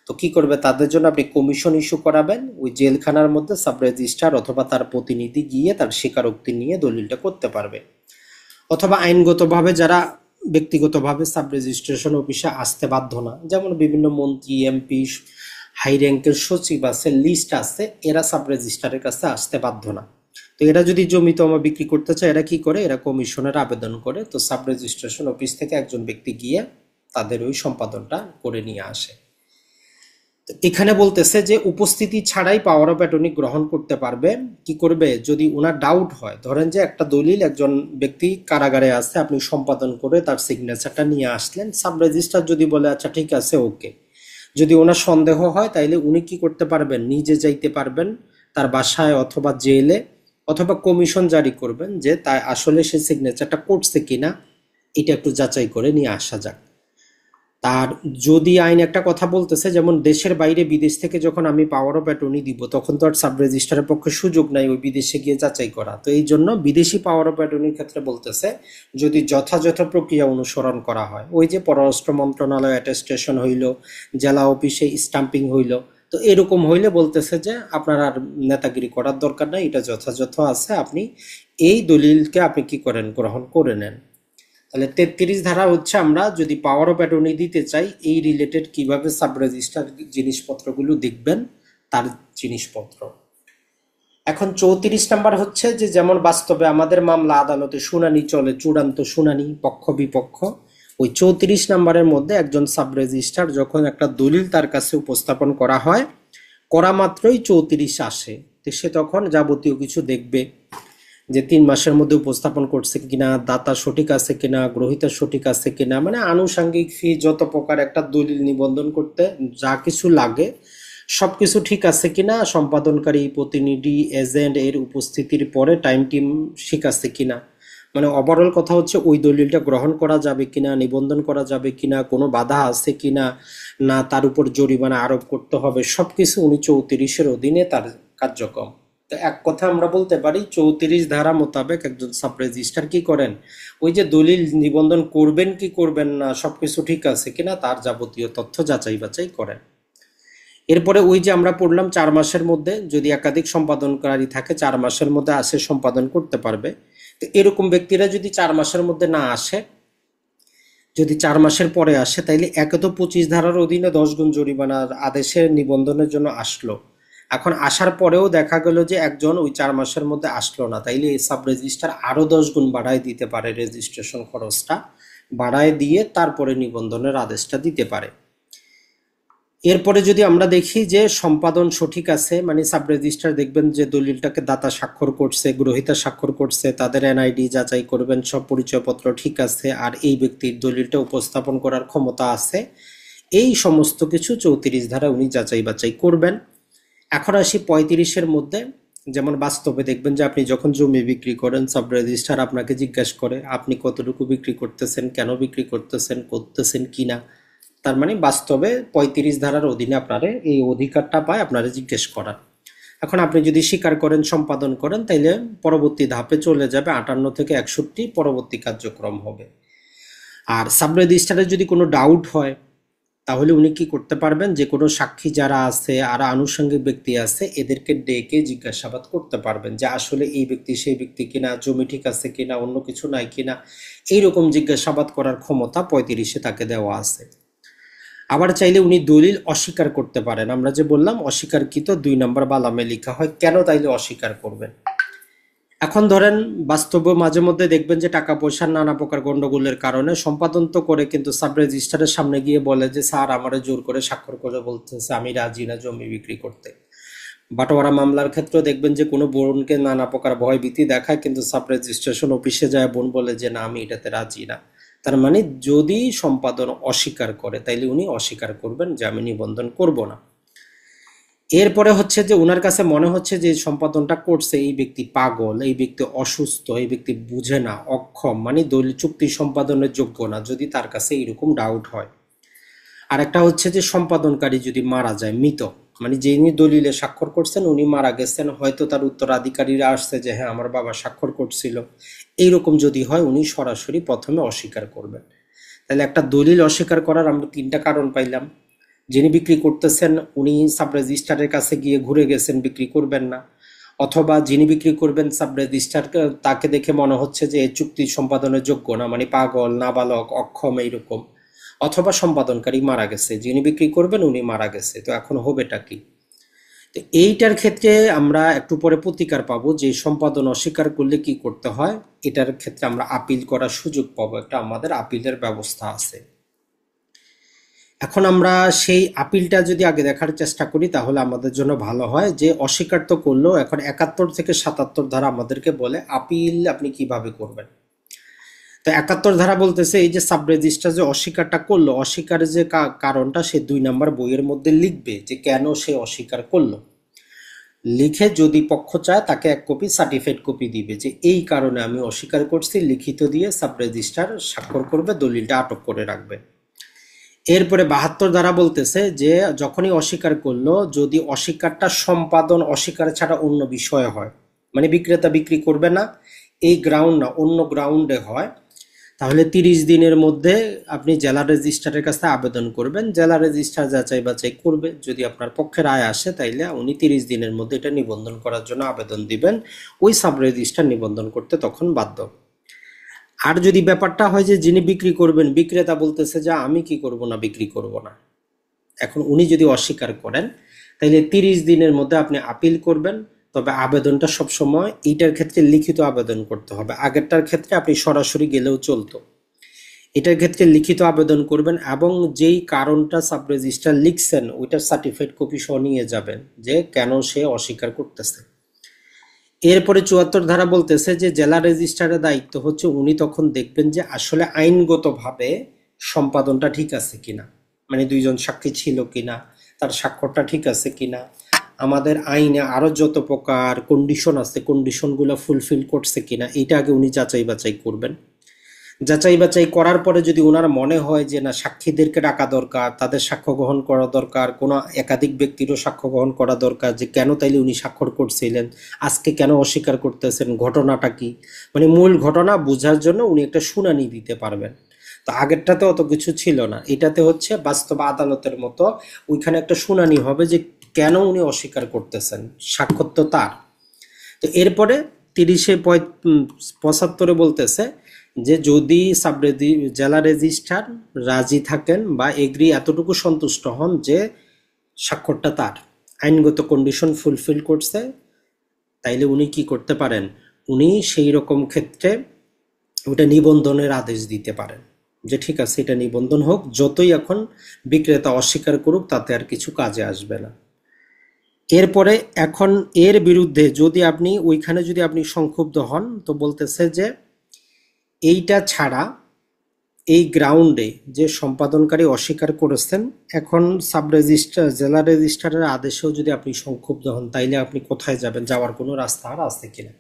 তো কি করবে, তাদের জন্য আপনি কমিশন ইস্যু করাবেন, ওই জেলখানার মধ্যে সাব রেজিস্ট্রার অথবা তার প্রতিনিধি গিয়ে তার স্বীকারোক্তি নিয়ে দলিলটা করতে পারবে। অথবা আইনগতভাবে যারা ব্যক্তিগতভাবে সাব রেজিস্ট্রেশন অফিসে আসতে বাধ্য না, যেমন বিভিন্ন মন্ত্রী, এমপি, হাই র্যাঙ্কের সচিব আছে, লিস্ট আছে, এরা সাব রেজিস্ট্রারের কাছে আসতে বাধ্য না। তো এরা যদি জমি জমা বিক্রি করতে চায়, এরা কি করে, এরা কমিশনের আবেদন করে। তো সাব রেজিস্ট্রেশন অফিস থেকে একজন ব্যক্তি গিয়ে তাদের ওই সম্পাদনটা করে নিয়ে আসে। এখানে বলতেছে যে উপস্থিতি ছাড়াই পাওয়ার অফ অ্যাটর্নি গ্রহণ করতে পারবে। কি করবে, যদি ওনার ডাউট হয়, ধরেন যে একটা দলিল একজন ব্যক্তি কারাগারে আছে, আপনি সম্পাদন করে তার সিগনেচারটা নিয়ে আসলেন, সাব রেজিস্ট্রার যদি বলে আচ্ছা ঠিক আছে ওকে, যদি ওনার সন্দেহ হয় তাইলে উনি কি করতে পারবেন, নিজে যাইতে পারবেন তার বাসায় অথবা জেলে, অথবা কমিশন জারি করবেন যে তাই আসলে সে সিগনেচারটা করছে কিনা, এটা একটু যাচাই করে নিয়ে আসা যাক। তার যদি আইন একটা কথা বলতেছে, যেমন দেশের বাইরে বিদেশ থেকে যখন আমি পাওয়ার অফ অ্যাটর্নি দিব, তখন তো আর সাব রেজিস্ট্রারের পক্ষে সুযোগ নাই ওই বিদেশে গিয়ে যাচাই করা। তো এই জন্য বিদেশি পাওয়ার অফ অ্যাটর্নির ক্ষেত্রে বলতেছে যদি যথাযথ প্রক্রিয়া অনুসরণ করা হয়, ওই যে পররাষ্ট্র মন্ত্রণালয় অ্যাটেস্টেশন হইল, জেলা অফিসে স্টাম্পিং হইল, তো এরকম হইলে বলতেছে যে আপনার আর নেতাগিরি করার দরকার নাই, এটা যথাযথ আছে, আপনি এই দলিলকে আপনি কি করেন, গ্রহণ করে নেন। তাহলে 33 ধারা হচ্ছে আমরা যদি পাওয়ার অফ অ্যাটর্নি দিতে চাই এই রিলেটেড কিভাবে সাব রেজিস্টার জিনিসপত্রগুলো দেখবেন তার জিনিসপত্র। এখন 34 নাম্বার হচ্ছে যে যেমন বাস্তবে আমাদের মামলা আদালতে শুনানি চলে, চূড়ান্ত শুনানি পক্ষ বিপক্ষ, ওই 34 নাম্বারের মধ্যে একজন সাব রেজিস্ট্রার যখন একটা দলিল তার কাছে উপস্থাপন করা হয়, করা মাত্রই 34 আসে, তো সে তখন যাবতীয় কিছু দেখবে যে 3 মাসের মধ্যে উপস্থাপন করছে কিনা, দাতা সঠিক আছে কিনা, গ্রহীতা সঠিক আছে কিনা, মানে আনুষঙ্গিক ফি যত প্রকার একটা দলিল নিবন্ধন করতে যা কিছু লাগে সবকিছু ঠিক আছে কিনা, সম্পাদনকারী প্রতিনিধি এজেন্ট এর উপস্থিতির পরে টাইম টিম ঠিক আছে কিনা, মানে ওভারঅল কথা হচ্ছে ওই দলিলটা গ্রহণ করা যাবে কিনা, নিবন্ধন করা যাবে কিনা, কোনো বাধা আছে কিনা, না তার উপর জরিমানা আরোপ করতে হবে, সবকিছু উনি 34-এর অধীনে তার কার্যক্রম। তো এক কথা আমরা বলতে পারি 34 ধারা মোতাবেক একজন সাব রেজিস্ট্রার কি করেন, ওই যে দলিল নিবন্ধন করবেন কি করবেন না, সবকিছু ঠিক আছে কিনা তার যাবতীয় তথ্য যাচাই বাছাই করেন। এরপরে ওই যে আমরা পড়লাম 4 মাসের মধ্যে যদি একাধিক সম্পাদনকারী থাকে 4 মাসের মধ্যে আসে সম্পাদন করতে পারবে। তো এরকম ব্যক্তিরা যদি 4 মাসের মধ্যে না আসে, যদি 4 মাসের পরে আসে, তাইলে একে তো 25 ধারার অধীনে 10 গুণ জরিমানার আদেশের নিবন্ধনের জন্য আসলো, এখন আসার পরেও দেখা গেল যে একজন ওই 4 মাসের মধ্যে আসলো না, তাইলে এই সাব রেজিস্ট্রার আরো 10 গুণ বাড়ায় দিতে পারে, রেজিস্ট্রেশন খরচটা বাড়ায় দিয়ে তারপরে নিবন্ধনের আদেশটা দিতে পারে। এরপরে যদি আমরা দেখি যে সম্পাদন সঠিক আছে, মানে সাব রেজিস্ট্রার দেখবেন যে দলিলটাকে দাতা স্বাক্ষর করছে, গ্রহীতা স্বাক্ষর করছে, তাদের এনআইডি যাচাই করবেন, সব পরিচয়পত্র ঠিক আছে, আর এই ব্যক্তির দলিলটা উপস্থাপন করার ক্ষমতা আছে, এই সমস্ত কিছু 34 ধারা উনি যাচাই বাছাই করবেন। এখন আসি 35-এর মধ্যে, যেমন বাস্তবে দেখবেন যে আপনি যখন জমি বিক্রি করেন সাব রেজিস্ট্রার আপনাকে জিজ্ঞাসা করে আপনি কতটুকু বিক্রি করতেছেন, কেন বিক্রি করতেছেন কিনা, তার মানে বাস্তবে 35 ধারার অধীনে আপনারে এই অধিকারটা পায় আপনারা জিজ্ঞেস করার। এখন আপনি যদি স্বীকার করেন, সম্পাদন করেন, তাইলে পরবর্তী ধাপে চলে যাবে 58 থেকে 61 পরবর্তী কার্যক্রম হবে। আর সাব রেজিস্ট্রারে যদি কোনো ডাউট হয় তাহলে উনি কি করতে পারবেন, যে কোনো সাক্ষী যারা আছে আর আনুষঙ্গিক ব্যক্তি আছে এদেরকে ডেকে জিজ্ঞাসাবাদ করতে পারবেন যে আসলে এই ব্যক্তি সেই ব্যক্তি কিনা, জমি ঠিক আছে কিনা, অন্য কিছু নাই কিনা, এইরকম জিজ্ঞাসাবাদ করার ক্ষমতা 35-এ তাকে দেওয়া আছে। আবার চাইলে উনি দলিল অস্বীকার করতে পারেন, আমরা যে বললাম অস্বীকারকৃত 2 নম্বর বালামে লেখা হয়, কেন তাইলে অস্বীকার করবেন। এখন ধরেন বাস্তবে মাঝে মধ্যে দেখবেন যে টাকা পয়সার নানা প্রকার গন্ডগোলের কারণে সম্পাদন তো করে কিন্তু সাব রেজিস্ট্রারের সামনে গিয়ে বলে যে স্যার আমারে জোর করে স্বাক্ষর করে বলতেছে আমি রাজি না জমি বিক্রি করতে। বাটোয়ারা মামলার ক্ষেত্রে দেখবেন যে কোনো বোনকে নানা প্রকার ভয়ভীতি দেখায় কিন্তু সাব রেজিস্ট্রেশন অফিসে যায় বোন বলে যে না আমি এটাতে রাজি না। তার মানে যদি সম্পাদন অস্বীকার করে তাইলে উনি অস্বীকার করবেন যে আমি নিবন্ধন করব না। এরপরে হচ্ছে যে ওনার কাছে মনে হচ্ছে যে সম্পাদনটা করছে এই ব্যক্তি পাগল, এই ব্যক্তি অসুস্থ, এই ব্যক্তি বুঝে না, অক্ষম, মানে দলিল চুক্তি সম্পাদনের যোগ্য না, যদি তার কাছে এরকম ডাউট হয়। আর একটা হচ্ছে যে সম্পাদনকারী যদি মারা যায়, মৃত, মানে যিনি দলিলে স্বাক্ষর করছেন উনি মারা গেছেন, হয়তো তার উত্তরাধিকারীরা আসছে যে হ্যাঁ আমার বাবা স্বাক্ষর করছিল, এইরকম যদি হয় উনি সরাসরি প্রথমে অস্বীকার করবেন। তাহলে একটা দলিল অস্বীকার করার আমরা 3টা কারণ পাইলাম। যিনি বিক্রি করতেছেন উনি সাব রেজিস্ট্রারের কাছে গিয়ে ঘুরে গেছেন, বিক্রি করবেন না, অথবা যিনি বিক্রি করবেন সাব রেজিস্ট্রার তাকে দেখে মনে হচ্ছে যে এই চুক্তি সম্পাদনের যোগ্য না, মানে পাগল, নাবালক, অক্ষম এইরকম, অথবা সম্পাদনকারী মারা গেছে, যিনি বিক্রি করবেন উনি মারা গেছে, তো এখন হবেটা কি। তো এইটার ক্ষেত্রে আমরা একটু পরে প্রতিকার পাবো যে সম্পাদন অস্বীকার করলে কি করতে হয়, এটার ক্ষেত্রে আমরা আপিল করার সুযোগ পাবো, একটা আমাদের আপিলের ব্যবস্থা আছে। এখন আমরা সেই আপিলটা যদি আগে দেখার চেষ্টা করি তাহলে আমাদের জন্য ভালো হয়, যে অস্বীকার তো করলো, এখন 71 থেকে 77 ধারা আমাদেরকে বলে আপিল আপনি কিভাবে করবেন। তো 71 ধারা বলতেছে এই যে সাব রেজিস্ট্রার যে অস্বীকারটা করলো, অস্বীকারের যে কারণটা সে 2 নম্বর বইয়ের মধ্যে লিখবে যে কেন সে অস্বীকার করলো, লিখে যদি পক্ষ চায় তাকে 1 কপি সার্টিফাইড কপি দিবে যে এই কারণে আমি অস্বীকার করছি, লিখিত দিয়ে সাব রেজিস্ট্রার স্বাক্ষর করবে, দলিলটা আটক করে রাখবে। এরপরে 72 ধারা বলতেছে যে যখনই অস্বীকার করলো, যদি অস্বীকারটা সম্পাদন অস্বীকার ছাড়া অন্য বিষয়ে হয়, মানে বিক্রেতা বিক্রি করবে না এই গ্রাউন্ড না অন্য গ্রাউন্ডে হয়, তাহলে 30 দিনের মধ্যে আপনি জেলা রেজিস্ট্রারের কাছে আবেদন করবেন, জেলা রেজিস্ট্রার যাচাই বাছাই করবে, যদি আপনার পক্ষে রায় আসে তাইলে উনি 30 দিনের মধ্যে এটা নিবন্ধন করার জন্য আবেদন দিবেন, ওই সাব রেজিস্ট্রার নিবন্ধন করতে তখন বাধ্য। আর যদি ব্যাপারটা হয় যে যিনি বিক্রি করবেন, বিক্রেতা বলতেছে যে আমি কি করব না, বিক্রি করব না, এখন উনি যদি অস্বীকার করেন তাহলে 30 দিনের মধ্যে আপনি আপিল করবেন। তবে আবেদনটা সবসময় এইটার ক্ষেত্রে লিখিত আবেদন করতে হবে, আগেরটার ক্ষেত্রে আপনি সরাসরি গেলেও চলতো, এটার ক্ষেত্রে লিখিত আবেদন করবেন এবং যেই কারণটা সাব রেজিস্ট্রার লিখছেন ওইটার সার্টিফাইড কপি সহ নিয়ে যাবেন যে কেন সে অস্বীকার করতেছে। এরপরে 74 ধারা বলতেছে যে জেলা রেজিস্ট্রারের দায়িত্ব হচ্ছে উনি তখন দেখবেন যে আসলে আইনগতভাবে সম্পাদনটা ঠিক আছে কিনা, মানে দুইজন সাক্ষী ছিল কিনা, তার স্বাক্ষরটা ঠিক আছে কিনা, আমাদের আইনে আরো যত প্রকার কন্ডিশন আছে কন্ডিশনগুলো ফুলফিল করছে কিনা, এইটা আগে উনি যাচাই বাছাই করবেন। যাচাই বাছাই করার পরে যদি ওনার মনে হয় যে না সাক্ষীদেরকে ডাকা দরকার, তাদের সাক্ষ্য গ্রহণ করা দরকার, কোনো একাধিক ব্যক্তিরও সাক্ষ্য গ্রহণ করা দরকার যে কেন তাইলে উনি স্বাক্ষর করছিলেন, আজকে কেন অস্বীকার করতেছেন, ঘটনাটা কি, মানে মূল ঘটনা বোঝার জন্য উনি একটা শুনানি দিতে পারবেন। তো আগেরটাতে অত কিছু ছিল না, এটাতে হচ্ছে বাস্তব আদালতের মতো ওইখানে একটা শুনানি হবে যে কেন উনি অস্বীকার করতেছেন, স্বাক্ষর তো তার। তো এরপরে 30-75 বলতেছে যে যদি জেলা রেজিস্ট্রার রাজি থাকেন বা এগ্রি এতটুকু সন্তুষ্ট হন যে স্বাক্ষরটা তার, আইনগত কন্ডিশন ফুলফিল করছে, তাইলে উনি কি করতে পারেন, উনি সেই রকম ক্ষেত্রে ওটা নিবন্ধনের আদেশ দিতে পারেন যে ঠিক আছে এটা নিবন্ধন হোক, যতই এখন বিক্রেতা অস্বীকার করুক তাতে আর কিছু কাজে আসবে না। এরপরে এখন এর বিরুদ্ধে যদি আপনি ওইখানে যদি আপনি সংক্ষুব্ধ হন তো বলতেছে যে এইটা ছাড়া এই গ্রাউন্ডে যে সম্পাদনকারী অস্বীকার করেছেন, এখন সাব রেজিস্ট্রার জেলা রেজিস্ট্রারের আদেশেও যদি আপনি সংক্ষুব্ধ হন তাইলে আপনি কোথায় যাবেন, যাওয়ার কোনো রাস্তা আর আছে কিনা।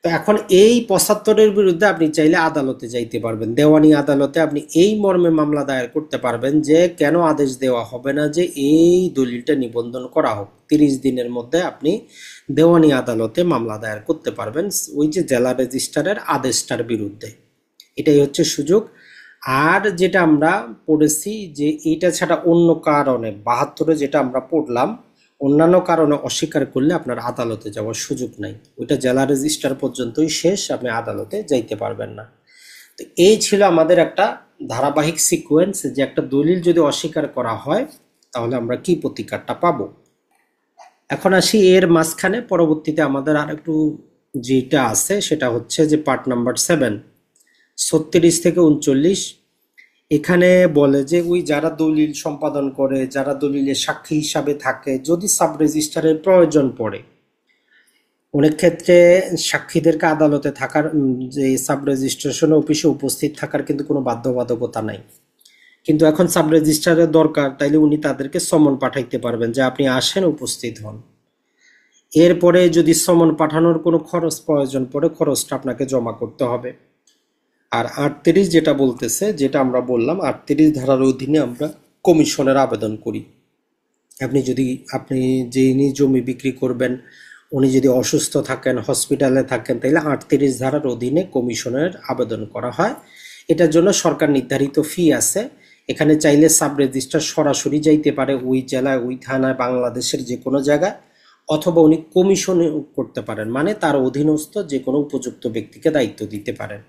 তো এখন এই 75-এর বিরুদ্ধে আপনি চাইলে আদালতে যাইতে পারবেন, দেওয়ানি আদালতে আপনি এই মর্মে মামলা দায়ের করতে পারবেন যে কেন আদেশ দেওয়া হবে না যে এই দলিলটা নিবন্ধন করা হোক। 30 দিনের মধ্যে আপনি দেওয়ানি আদালতে মামলা দায়ের করতে পারবেন ওই যে জেলা রেজিস্ট্রারের আদেশটার বিরুদ্ধে, এটাই হচ্ছে সুযোগ। আর যেটা আমরা পড়েছি যে এটা ছাড়া অন্য কারণে 72-এ যেটা আমরা পড়লাম, অন্যান্য কারণে অস্বীকার করলে আপনার আদালতে যাওয়ার সুযোগ নাই, ওইটা জেলা রেজিস্ট্রার পর্যন্তই শেষ, আপনি আদালতে যাইতে পারবেন না। তো এই ছিল আমাদের একটা ধারাবাহিক সিকোয়েন্স যে একটা দলিল যদি অস্বীকার করা হয় তাহলে আমরা কি প্রতিকারটা পাবো। এখন আসি এর মাঝখানে, পরবর্তীতে আমাদের আর একটু যেটা আছে সেটা হচ্ছে যে পার্ট নাম্বার 7 36-39 এখানে বলে যে ওই যারা দলিল সম্পাদন করে, যারা দলিলের সাক্ষী হিসাবে থাকে, যদি সাব রেজিস্ট্রারের প্রয়োজন পড়ে, অনেক ক্ষেত্রে সাক্ষীদেরকে আদালতে থাকার যে সাব রেজিস্ট্রেশন অফিসে উপস্থিত থাকার কিন্তু কোনো বাধ্যবাধকতা নাই, কিন্তু এখন সাব রেজিস্ট্রারের দরকার, তাইলে উনি তাদেরকে সমন পাঠাইতে পারবেন যে আপনি আসেন, উপস্থিত হন। এরপরে যদি সমন পাঠানোর কোনো খরচ প্রয়োজন পড়ে, খরচটা আপনাকে জমা করতে হবে। আর 38 যেটা বলতেছে, যেটা আমরা বললাম 38 ধারার অধীনে আমরা কমিশনের আবেদন করি। আপনি যিনি জমি বিক্রি করবেন উনি যদি অসুস্থ থাকেন, হসপিটালে থাকেন, তাহলে 38 ধারার অধীনে কমিশনের আবেদন করা হয়। এটার জন্য সরকার নির্ধারিত ফি আছে। এখানে চাইলে সাব রেজিস্ট্রার সরাসরি যাইতে পারে ওই জেলায়, ওই থানায়, বাংলাদেশের যে কোনো জায়গায়, অথবা উনি কমিশন করতে পারেন, মানে তার অধীনস্থ যে কোনো উপযুক্ত ব্যক্তিকে দায়িত্ব দিতে পারেন।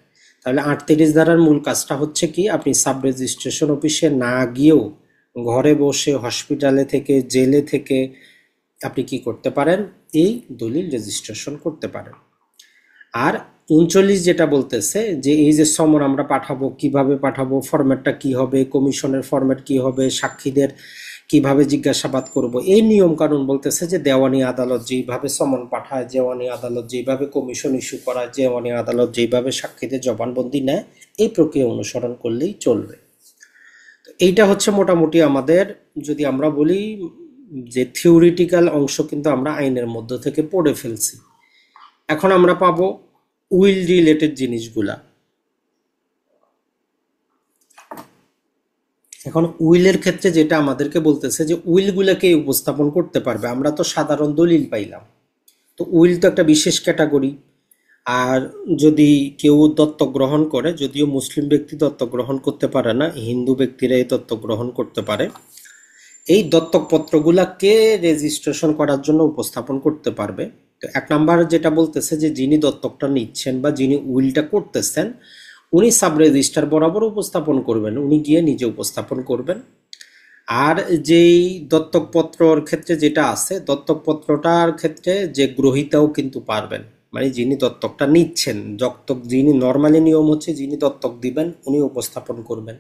তাহলে 38 ধারার মূল কাজটা হচ্ছে কি, আপনি সাব রেজিস্ট্রেশন অফিসে না গিয়েও ঘরে বসে, হসপিটালে থেকে, জেলে থেকে আপনি কি করতে পারেন, এই দলিল রেজিস্ট্রেশন করতে পারেন। আর 39 যেটা বলতেছে যে এই যে সমন আমরা পাঠাবো, কিভাবে পাঠাবো, ফরম্যাটটা কি হবে, কমিশনের ফরম্যাট কি হবে, সাক্ষীদের কিভাবে জিজ্ঞাসাবাদ করব, এই নিয়ম কানুন বলতেছে যে দেওয়ানি আদালত যেইভাবে সমন পাঠায়, দেওয়ানি আদালত যেইভাবে কমিশন ইস্যু করায়, দেওয়ানি আদালত যেইভাবে সাক্ষীদের জবানবন্দি নেয়, এই প্রক্রিয়া অনুসরণ করলেই চলবে। এইটা হচ্ছে মোটামুটি আমাদের, যদি আমরা বলি যে থিওরিটিক্যাল অংশ কিন্তু আমরা আইনের মধ্য থেকে পড়ে ফেলছি। এখন আমরা পাবো উইল রিলেটেড জিনিসগুলা। এখন উইলের ক্ষেত্রে যেটা আমাদেরকে বলতেছে যে উইলগুলোকে উপস্থাপন করতে পারবে, আমরা তো সাধারণ দলিল পাইলাম, তো উইল তো একটা বিশেষ ক্যাটাগরি। আর যদি কেউ দত্তক গ্রহণ করে, যদিও মুসলিম ব্যক্তি দত্তক গ্রহণ করতে পারে না, হিন্দু ব্যক্তিরা এই দত্তক গ্রহণ করতে পারে, এই দত্তক পত্রগুলাকে রেজিস্ট্রেশন করার জন্য উপস্থাপন করতে পারবে। তো এক নাম্বার যেটা বলতেছে যে যিনি দত্তকটা নিচ্ছেন বা যিনি উইলটা করতেছেন উনি সাব রেজিস্ট্রার বরাবর উপস্থাপন করবেন, উনি গিয়ে নিজে উপস্থাপন করবেন। আর যেই দত্তক পত্রর ক্ষেত্রে যেটা আছে, দত্তক পত্রটার ক্ষেত্রে যে গ্রহীতাও কিন্তু পারবেন, মানে যিনি দত্তকটা নিচ্ছেন, দত্তক যিনি নর্মালি নিয়ম হচ্ছে যিনি দত্তক দিবেন উনি উপস্থাপন করবেন।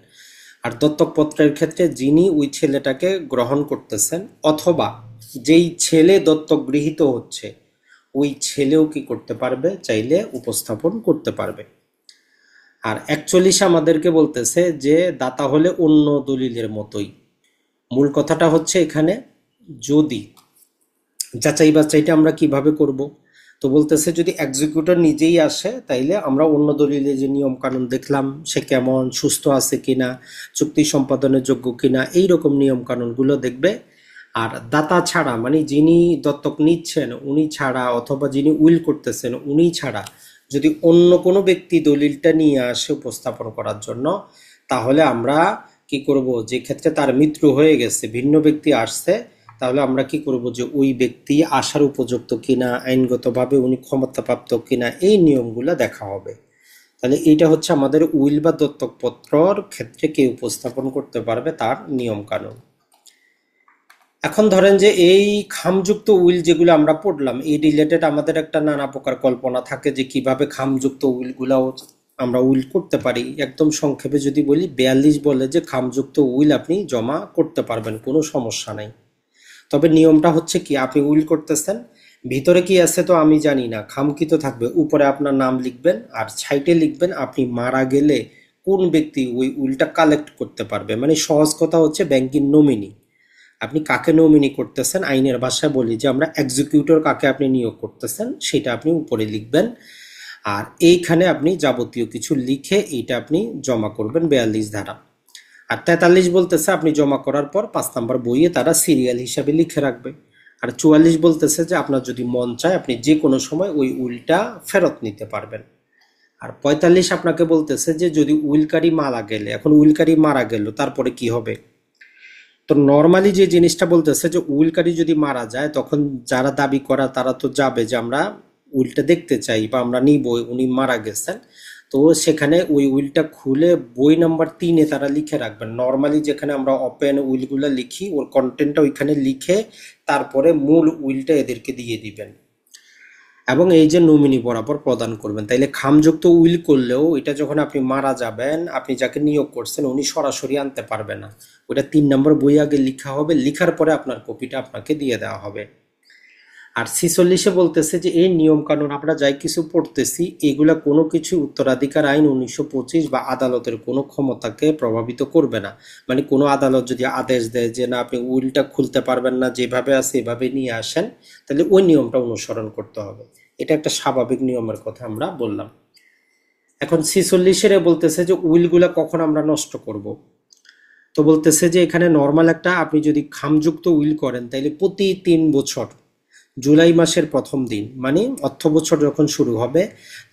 আর দত্তক পত্রের ক্ষেত্রে যিনি ওই ছেলেটাকে গ্রহণ করতেছেন অথবা যেই ছেলে দত্তক গৃহীত হচ্ছে ওই ছেলেও কি করতে পারবে, চাইলে উপস্থাপন করতে পারবে। আর 41 আমাদেরকে বলতেছে যে দাতা হলে অন্য দলিলের মতোই। মূল কথাটা হচ্ছে এখানে যদি যাচাই বাছাইটা আমরা কিভাবে করব, তো বলতেছে যদি এক্সিকিউটর নিজেই আসে তাইলে আমরা অন্য দলিলে যে নিয়ম কানুন দেখলাম সে কেমন, সুস্থ আছে কিনা, চুক্তি সম্পাদনের যোগ্য কিনা, এই রকম নিয়ম কানুনগুলো দেখবে। আর দাতা ছাড়া মানে যিনি দত্তক নিচ্ছেন উনি ছাড়া অথবা যিনি উইল করতেছেন উনি ছাড়া যদি অন্য কোনো ব্যক্তি দলিলটা নিয়ে আসে উপস্থাপন করার জন্য, তাহলে আমরা কি করব, যে ক্ষেত্রে তার মৃত্যু হয়ে গেছে ভিন্ন ব্যক্তি আসছে, তাহলে আমরা কি করব যে ওই ব্যক্তি আসার উপযুক্ত কিনা, আইনগতভাবে উনি ক্ষমতাপ্রাপ্ত কিনা, এই নিয়মগুলো দেখা হবে। তাহলে এইটা হচ্ছে আমাদের উইল বা দত্তক পত্রর ক্ষেত্রে কে উপস্থাপন করতে পারবে তার নিয়ম কানুন। এখন ধরেন যে এই খামযুক্ত উইল যেগুলো আমরা পড়লাম এই রিলেটেড আমাদের একটা নানা প্রকার কল্পনা থাকে যে কিভাবে খামযুক্ত উইলগুলাও আমরা উইল করতে পারি। একদম সংক্ষেপে যদি বলি 42 বলে যে খামযুক্ত উইল আপনি জমা করতে পারবেন, কোনো সমস্যা নাই। তবে নিয়মটা হচ্ছে কি, আপনি উইল করতেছেন, ভিতরে কি আছে তো আমি জানি না, খামকিত থাকবে, উপরে আপনার নাম লিখবেন আর সাইটে লিখবেন আপনি মারা গেলে কোন ব্যক্তি ওই উইলটা কালেক্ট করতে পারবে। মানে সহজ কথা হচ্ছে ব্যাংকিং নমিনি, আপনি কাকে নমিনি করতেছেন, আইনের ভাষায় বলি যে আমরা এক্সিকিউটর কাকে আপনি নিয়োগ করতেছেন সেটা আপনি উপরে লিখবেন। আর এইখানে আপনি যাবতীয় কিছু লিখে এইটা আপনি জমা করবেন 42 ধারা। আর 43 বলতেছে আপনি জমা করার পর 5 নম্বর বইয়ে তারা সিরিয়াল হিসাবে লিখে রাখবে। আর 44 বলতেছে যে আপনার যদি মন চায় আপনি যে কোনো সময় ওই উইলটা ফেরত নিতে পারবেন। আর 45 আপনাকে বলতেছে যে যদি উইলকারী মারা গেলে, এখন উইলকারী মারা গেল তারপরে কি হবে। তো নর্মালি যে জিনিসটা বলতেছে যে উইলকারী যদি মারা যায় তখন যারা দাবি করা তারা তো যাবে যে আমরা উইলটা দেখতে চাই বা আমরা নিব, উনি মারা গেছেন। তো সেখানে ওই উইলটা খুলে বই নাম্বার 3-এ তারা লিখে রাখবেন। নর্মালি যেখানে আমরা ওপেন উইলগুলো লিখি ওর কন্টেন্টটা ওইখানে লিখে তারপরে মূল উইলটা এদেরকে দিয়ে দিবেন এবং এই যে নমিনি বরাবর প্রদান করবেন। তাইলে খামযুক্ত উইল করলেও এটা যখন আপনি মারা যাবেন আপনি যাকে নিয়োগ করছেন উনি সরাসরি আনতে পারবে না, ওটা 3 নম্বর বই আগে লিখা হবে, লিখার পরে আপনার কপিটা আপনাকে দিয়ে দেওয়া হবে। আর 46-এ বলতেছে যে এই নিয়ম কানুন আমরা যাই কিছু পড়তেছি এগুলা কোনো কিছু উত্তরাধিকার আইন 1925 বা আদালতের কোনো ক্ষমতাকে প্রভাবিত করবে না। মানে কোনো আদালত যদি আদেশ দেয় যে না আপনি উইলটা খুলতে পারবেন না, যেভাবে আছে এভাবে নিয়ে আসেন, তাহলে ওই নিয়মটা অনুসরণ করতে হবে। এটা একটা স্বাভাবিক নিয়মের কথা আমরা বললাম। এখন 46-এর বলতেছে যে উইলগুলা কখন আমরা নষ্ট করব। তো বলতেছে যে এখানে নর্মাল একটা আপনি যদি খামযুক্ত উইল করেন তাহলে প্রতি 3 বছর জুলাই মাসের প্রথম দিন মানে অর্থ বছর যখন শুরু হবে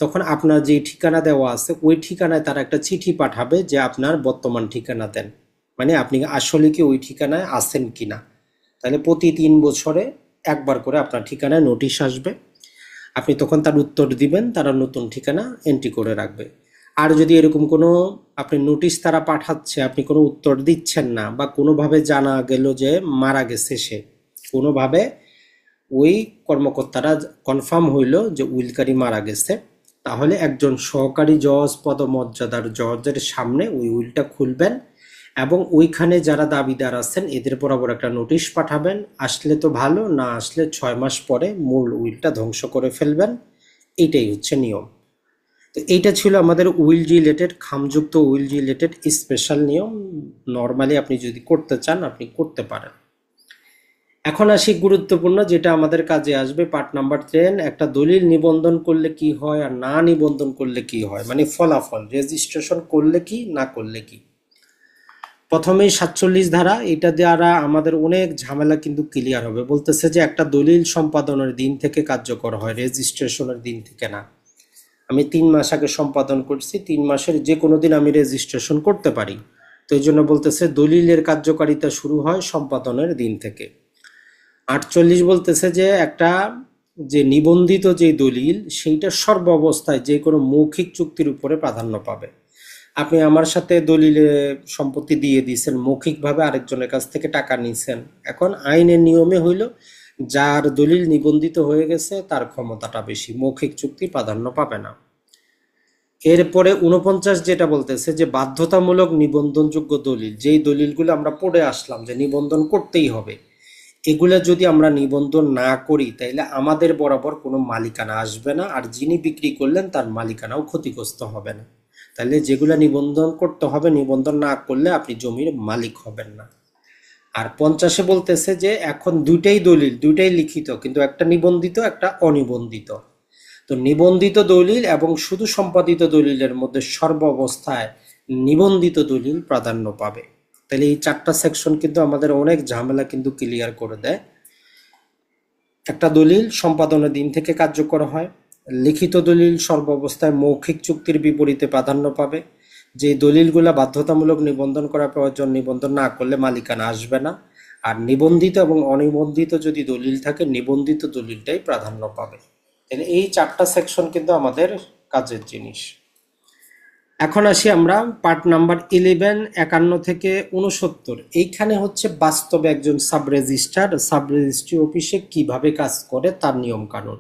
তখন আপনার যে ঠিকানা দেওয়া আছে ওই ঠিকানায় তারা একটা চিঠি পাঠাবে যে আপনার বর্তমান ঠিকানা দেন, মানে আপনি আসলে কি ওই ঠিকানায় আছেন কিনা। তাহলে প্রতি 3 বছরে একবার করে আপনার ঠিকানায় নোটিশ আসবে, আপনি তখন তার উত্তর দিবেন, তারা নতুন ঠিকানা এন্ট্রি করে রাখবে। আর যদি এরকম কোনো আপনি নোটিশ তারা পাঠাচ্ছে আপনি কোনো উত্তর দিচ্ছেন না বা কোনোভাবে জানা গেল যে মারা গেছে সে, কোনোভাবে ওই কর্মকর্তারা কনফার্ম হইল যে উইলকারী মারা গেছে, তাহলে একজন সহকারী জজ পদমর্যাদার জজের সামনে ওই উইলটা খুলবেন এবং ওইখানে যারা দাবিদার আছেন এদের বরাবর একটা নোটিশ পাঠাবেন, আসলে তো ভালো, না আসলে 6 মাস পরে মূল উইলটা ধ্বংস করে ফেলবেন। এইটাই হচ্ছে নিয়ম। তো এইটা ছিল আমাদের উইল রিলেটেড, খামযুক্ত উইল রিলেটেড স্পেশাল নিয়ম। নর্মালি আপনি যদি করতে চান আপনি করতে পারেন। এখন আসি গুরুত্বপূর্ণ যেটা আমাদের কাজে আসবে, পার্ট নাম্বার 10, একটা দলিল নিবন্ধন করলে কি হয় আর না নিবন্ধন করলে কি হয়, মানে ফলাফল রেজিস্ট্রেশন করলে কি না করলে কি। প্রথমেই 47 ধারা, এটা দ্বারা আমাদের অনেক ঝামেলা কিন্তু ক্লিয়ার হবে। বলতেছে যে একটা দলিল সম্পাদনের দিন থেকে কার্যকর হয়, রেজিস্ট্রেশনের দিন থেকে না। আমি 3 মাস আগে সম্পাদন করছি, 3 মাসের যে কোনো দিন আমি রেজিস্ট্রেশন করতে পারি। তো এই জন্য বলতেছে দলিলের কার্যকারিতা শুরু হয় সম্পাদনের দিন থেকে। 48 বলতেছে যে একটা যে নিবন্ধিত যে দলিল সেইটা সর্ব অবস্থায় যে কোনো মৌখিক চুক্তির উপরে প্রাধান্য পাবে। আপনি আমার সাথে দলিলে সম্পত্তি দিয়ে দিয়েছেন, মৌখিকভাবে আরেকজনের কাছ থেকে টাকা নিছেন। এখন আইনের নিয়মে হইল যার দলিল নিবন্ধিত হয়ে গেছে তার ক্ষমতাটা বেশি, মৌখিক চুক্তি প্রাধান্য পাবে না। এরপরে 49 যেটা বলতেছে যে বাধ্যতামূলক নিবন্ধনযোগ্য দলিল, যেই দলিলগুলো আমরা পড়ে আসলাম যে নিবন্ধন করতেই হবে, এগুলা যদি আমরা নিবন্ধন না করি তাইলে আমাদের বরাবর কোনো মালিকানা আসবে না, আর যিনি বিক্রি করলেন তার মালিকানাও ক্ষতিগ্রস্ত হবে না। তাহলে যেগুলা নিবন্ধন করতে হবে, নিবন্ধন না করলে আপনি জমির মালিক হবেন না। আর 50 বলতেছে যে এখন দুইটাই দলিল, দুইটাই লিখিত, কিন্তু একটা নিবন্ধিত একটা অনিবন্ধিত। তো নিবন্ধিত দলিল এবং শুধু সম্পাদিত দলিলের মধ্যে সর্ব অবস্থায় নিবন্ধিত দলিল প্রাধান্য পাবে। তাহলে এই 4টা সেকশন কিন্তু আমাদের অনেক ঝামেলা কিন্তু ক্লিয়ার করে দেয়। একটা দলিল সম্পাদনের দিন থেকে কার্যকর হয়, লিখিত দলিল সর্ব অবস্থায় মৌখিক চুক্তির বিপরীতে প্রাধান্য পাবে, যে দলিলগুলো বাধ্যতামূলক নিবন্ধন করা প্রয়োজন, নিবন্ধন না করলে মালিকানা আসবে না, আর নিবন্ধিত এবং অনিবন্ধিত যদি দলিল থাকে নিবন্ধিত দলিলটাই প্রাধান্য পাবে। তাহলে এই 4টা সেকশন কিন্তু আমাদের কাজের জিনিস। এখন আসি আমরা পার্ট নাম্বার 11, 51 থেকে 69। এইখানে হচ্ছে বাস্তবে একজন সাব রেজিস্ট্রি অফিসে কিভাবে কাজ করে তার নিয়ম কানুন।